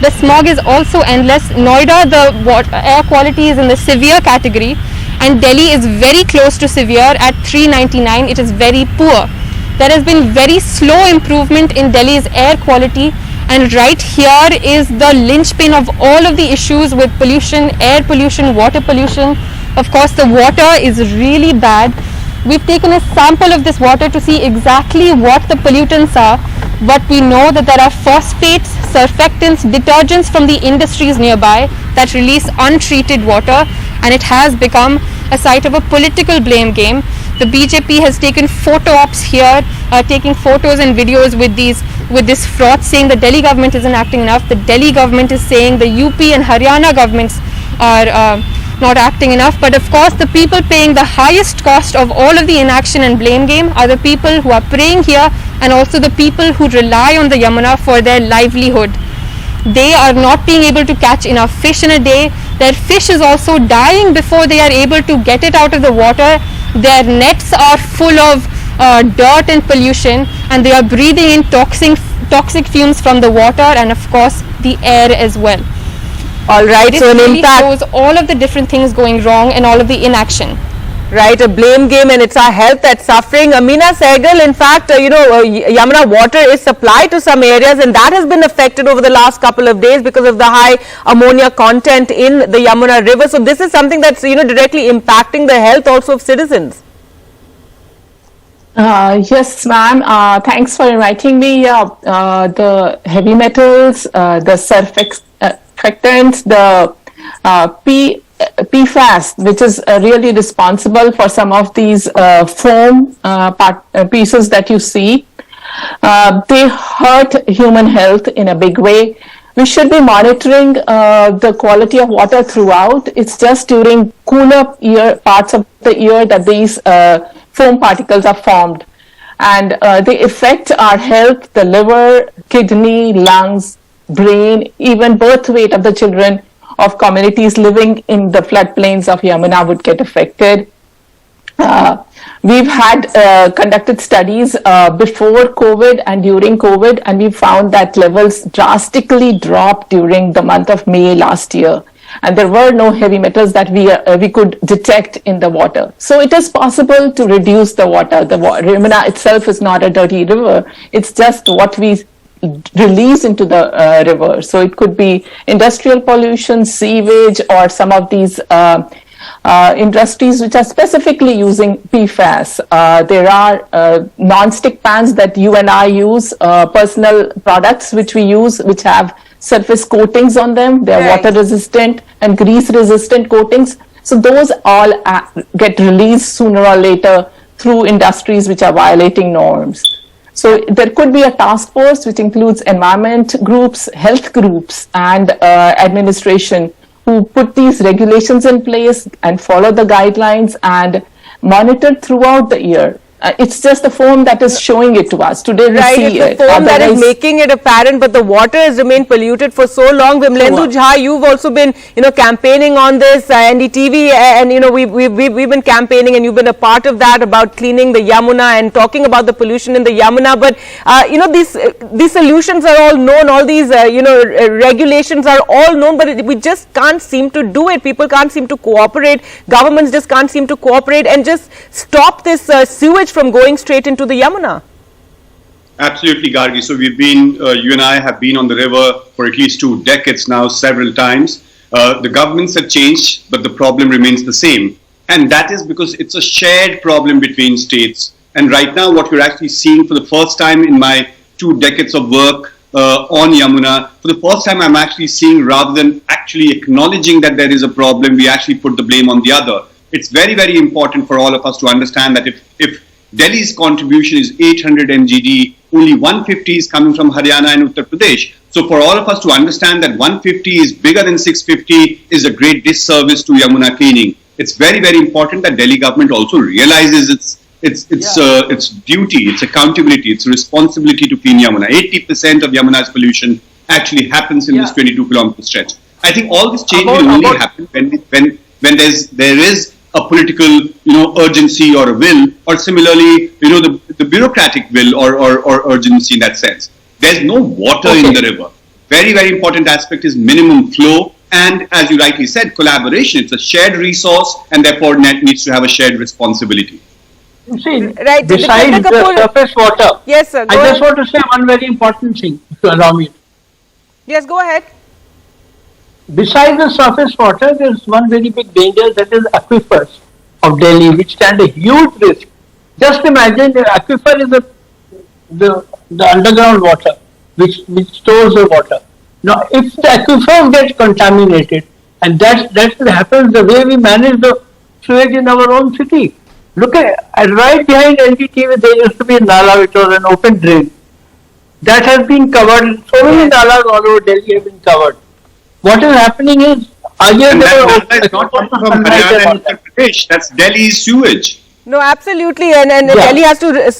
The smog is also endless. Noida, the air quality is in the severe category, and Delhi is very close to severe at 399. It is very poor. There has been very slow improvement in Delhi's air quality, and right here is the linchpin of all of the issues with pollution, air pollution, water pollution. Of course, the water is really bad. We've taken a sample of this water to see exactly what the pollutants are, but we know that there are phosphates, surfactants, detergents from the industries nearby that release untreated water, and it has become a site of a political blame game. The BJP has taken photo ops here, taking photos and videos with this froth, saying the Delhi government isn't acting enough. The Delhi government is saying the UP and Haryana governments are not acting enough. But of course, the people paying the highest cost of all of the inaction and blame game are the people who are praying here, and also the people who rely on the Yamuna for their livelihood. They are not being able to catch enough fish in a day. Their fish is also dying before they are able to get it out of the water. Their nets are full of dirt and pollution, and they are breathing in toxic fumes from the water and of course the air as well. All right, so it really shows all of the different things going wrong and all of the inaction. Right, a blame game, and it's our health that's suffering. Meena Sehgal, in fact, Yamuna water is supplied to some areas, and that has been affected over the last couple of days because of the high ammonia content in the Yamuna river. So this is something that's directly impacting the health also of citizens. Yes, ma'am. Thanks for inviting me. The heavy metals, the surfactants, the PFAS, which is really responsible for some of these foam pieces that you see. They hurt human health in a big way. We should be monitoring the quality of water throughout. It's just during cooler parts of the year that these foam particles are formed, and they affect our health, the liver, kidney, lungs, brain, even birth weight of the children of communities living in the floodplains of Yamuna would get affected. We've had conducted studies before COVID and during COVID, and we found that levels drastically dropped during the month of May last year. And there were no heavy metals that we could detect in the water. So it is possible to reduce the water. The Yamuna itself is not a dirty river. It's just what we release into the river. So it could be industrial pollution, sewage, or some of these industries which are specifically using PFAS. There are non-stick pans that you and I use, personal products which we use, which have surface coatings on them. They're water resistant and grease resistant coatings. So those all get released sooner or later through industries which are violating norms. So there could be a task force which includes environment groups, health groups, and administration who put these regulations in place and follow the guidelines and monitor throughout the year. It's just the foam that is showing it to us. Today we Right, see it's the foam that is making it apparent, but the water has remained polluted for so long. Vimlendu Jha, you've also been, campaigning on this, NDTV, and we've been campaigning, and you've been a part of that about cleaning the Yamuna and talking about the pollution in the Yamuna. But these solutions are all known. All these regulations are all known, but we just can't seem to do it. People can't seem to cooperate. Governments just can't seem to cooperate and just stop this sewage from going straight into the Yamuna. Absolutely, Gargi. So we've been, you and I have been on the river for at least 2 decades now, several times. The governments have changed, but the problem remains the same. And that is because it's a shared problem between states. And right now, what we're actually seeing for the first time in my 2 decades of work on Yamuna, for the first time I'm actually seeing, rather than actually acknowledging that there is a problem, we actually put the blame on the other. It's very, very important for all of us to understand that if Delhi's contribution is 800 mgd, only 150 is coming from Haryana and Uttar Pradesh. So for all of us to understand that 150 is bigger than 650 is a great disservice to Yamuna cleaning. It's very, very important that Delhi government also realizes its duty, its accountability, its responsibility to clean Yamuna. 80% of Yamuna's pollution actually happens in this 22-kilometer stretch. I think all this change will only happen when there is a political, urgency or a will, or similarly, the bureaucratic will or urgency in that sense. There's no water in the river. Very, very important aspect is minimum flow, and as you rightly said, collaboration. It's a shared resource, and therefore needs to have a shared responsibility. You see, right, besides the surface water, yes, sir, I just want to say one very important thing, if you allow me. Yes, go ahead. Besides the surface water, there is one very big danger, that is aquifers of Delhi, which stand a huge risk. Just imagine the aquifer is the underground water, which stores the water. Now, if the aquifer gets contaminated, and that happens the way we manage the sewage in our own city. Look at right behind NDTV, there used to be a nala, which was an open drain. That has been covered. So many nalas all over Delhi have been covered. What is happening is, that's not coming from Haryana and Uttar Pradesh. That's Delhi's sewage. No, absolutely, and Delhi has to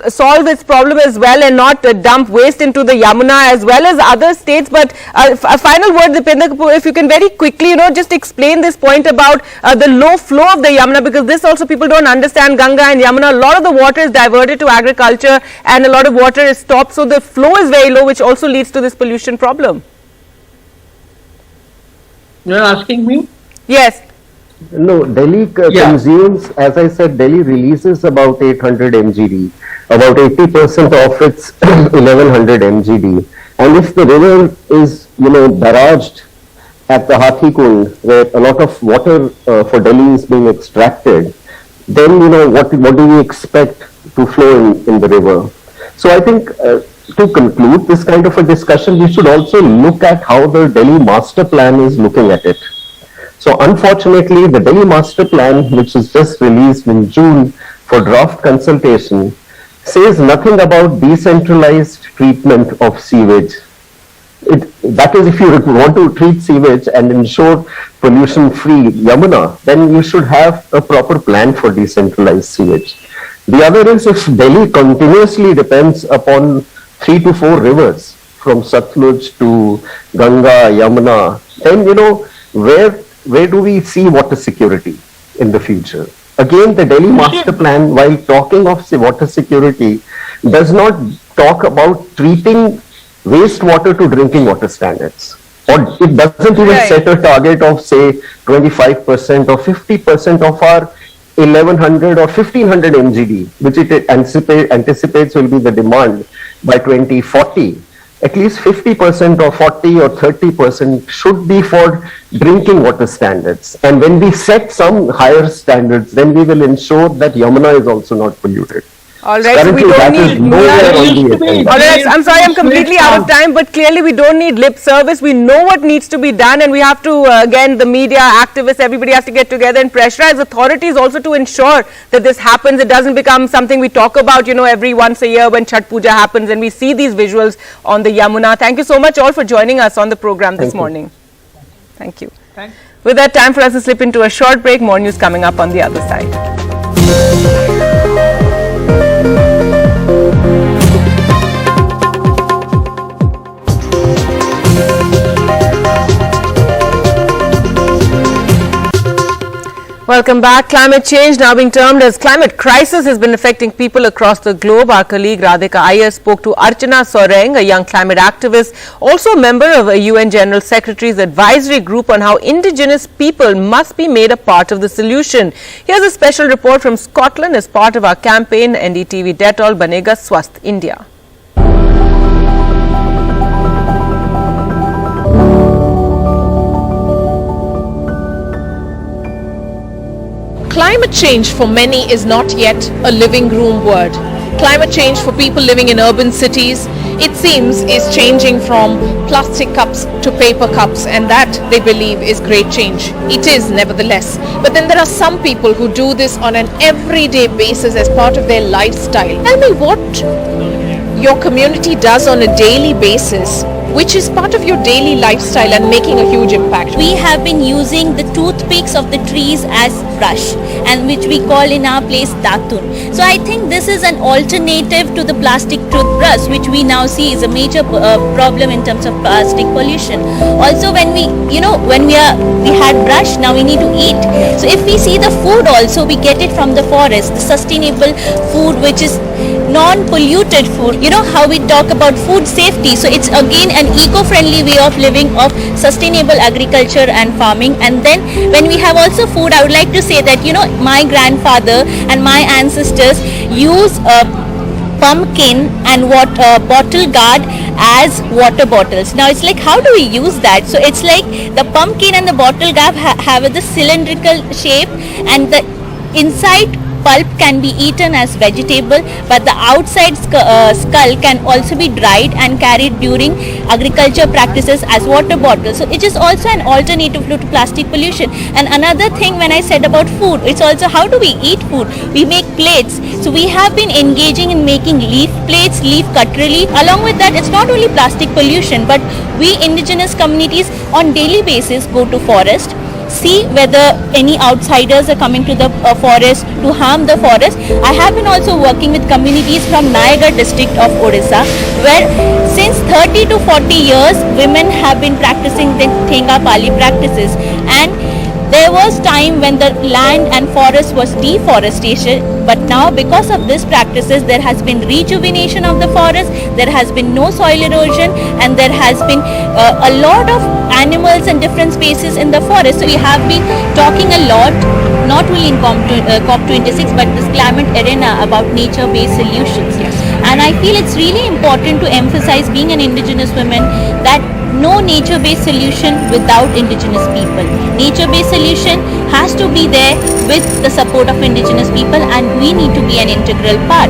solve its problem as well and not dump waste into the Yamuna as well as other states. But a final word, Dipender Kapoor, if you can very quickly, just explain this point about the low flow of the Yamuna, because this also people don't understand. Ganga and Yamuna, a lot of the water is diverted to agriculture and a lot of water is stopped, so the flow is very low, which also leads to this pollution problem. You're asking me? Yes. No, Delhi consumes, as I said, Delhi releases about 800 mgd, about 80% of its 1100 mgd. And if the river is, barraged at the Hathi Kund, where a lot of water for Delhi is being extracted, then, what do we expect to flow in the river? So I think to conclude this kind of a discussion, we should also look at how the Delhi Master Plan is looking at it. So unfortunately, the Delhi Master Plan, which is just released in June for draft consultation, says nothing about decentralized treatment of sewage. That is, if you want to treat sewage and ensure pollution-free Yamuna, then you should have a proper plan for decentralized sewage. The other is, if Delhi continuously depends upon 3 to 4 rivers, from Satluj to Ganga, Yamuna, then, where do we see water security in the future? Again, the Delhi Master Plan, while talking of water security, does not talk about treating wastewater to drinking water standards. Or it doesn't even set a target of, say, 25% or 50% of our 1100 or 1500 mgd, which it anticipates will be the demand by 2040. At least 50% or 40 or 30% should be for drinking water standards. And when we set some higher standards, then we will ensure that Yamuna is also not polluted. All right, so we don't need. All right, I'm sorry, I'm completely out of time, but clearly we don't need lip service. We know what needs to be done, and we have to, again, the media, activists, everybody has to get together and pressurize authorities also to ensure that this happens. It doesn't become something we talk about, every once a year when Chhath Puja happens, and we see these visuals on the Yamuna. Thank you so much all for joining us on the program this morning. Thank you. With that, time for us to slip into a short break. More news coming up on the other side. Welcome back. Climate change, now being termed as climate crisis, has been affecting people across the globe. Our colleague Radhika Iyer spoke to Archana Soreng, a young climate activist, also a member of a UN General Secretary's advisory group on how indigenous people must be made a part of the solution. Here's a special report from Scotland as part of our campaign NDTV Dettol Banega Swasth India. Climate change for many is not yet a living room word. Climate change for people living in urban cities, it seems, is changing from plastic cups to paper cups, and that, they believe, is great change. It is, nevertheless. But then there are some people who do this on an everyday basis as part of their lifestyle. Tell me what your community does on a daily basis, which is part of your daily lifestyle and making a huge impact. We have been using the toothpicks of the trees as brush, and which we call in our place datun. So I think this is an alternative to the plastic toothbrush, which we now see is a major problem in terms of plastic pollution. Also, when we had brush, now we need to eat. So if we see the food also, we get it from the forest, the sustainable food, which is non-polluted food. You know how we talk about food safety, so it's again an eco-friendly way of living, of sustainable agriculture and farming. And then when we have also food, I would like to say that, you know, my grandfather and my ancestors use pumpkin and bottle gourd as water bottles. Now it's like, how do we use that? So it's like the pumpkin and the bottle gourd have the cylindrical shape, and the inside pulp can be eaten as vegetable, but the outside skull can also be dried and carried during agriculture practices as water bottles. So it is also an alternative to plastic pollution. And another thing, when I said about food, it's also how do we eat food? We make plates. So we have been engaging in making leaf plates, leaf cutlery. Along with that, it's not only plastic pollution, but we indigenous communities on daily basis go to forest, see whether any outsiders are coming to the forest to harm the forest. I have been also working with communities from Nayagarh district of Odisha, where since 30 to 40 years women have been practicing the Thenga Pali practices, and there was time when the land and forest was deforestation, but now because of these practices there has been rejuvenation of the forest, there has been no soil erosion, and there has been a lot of animals and different species in the forest. So we have been talking a lot, not only in COP26 but this climate arena, about nature-based solutions. Yes. And I feel it's really important to emphasize, being an indigenous woman, that no nature-based solution without indigenous people. Nature-based solution has to be there with the support of indigenous people, and we need to be an integral part.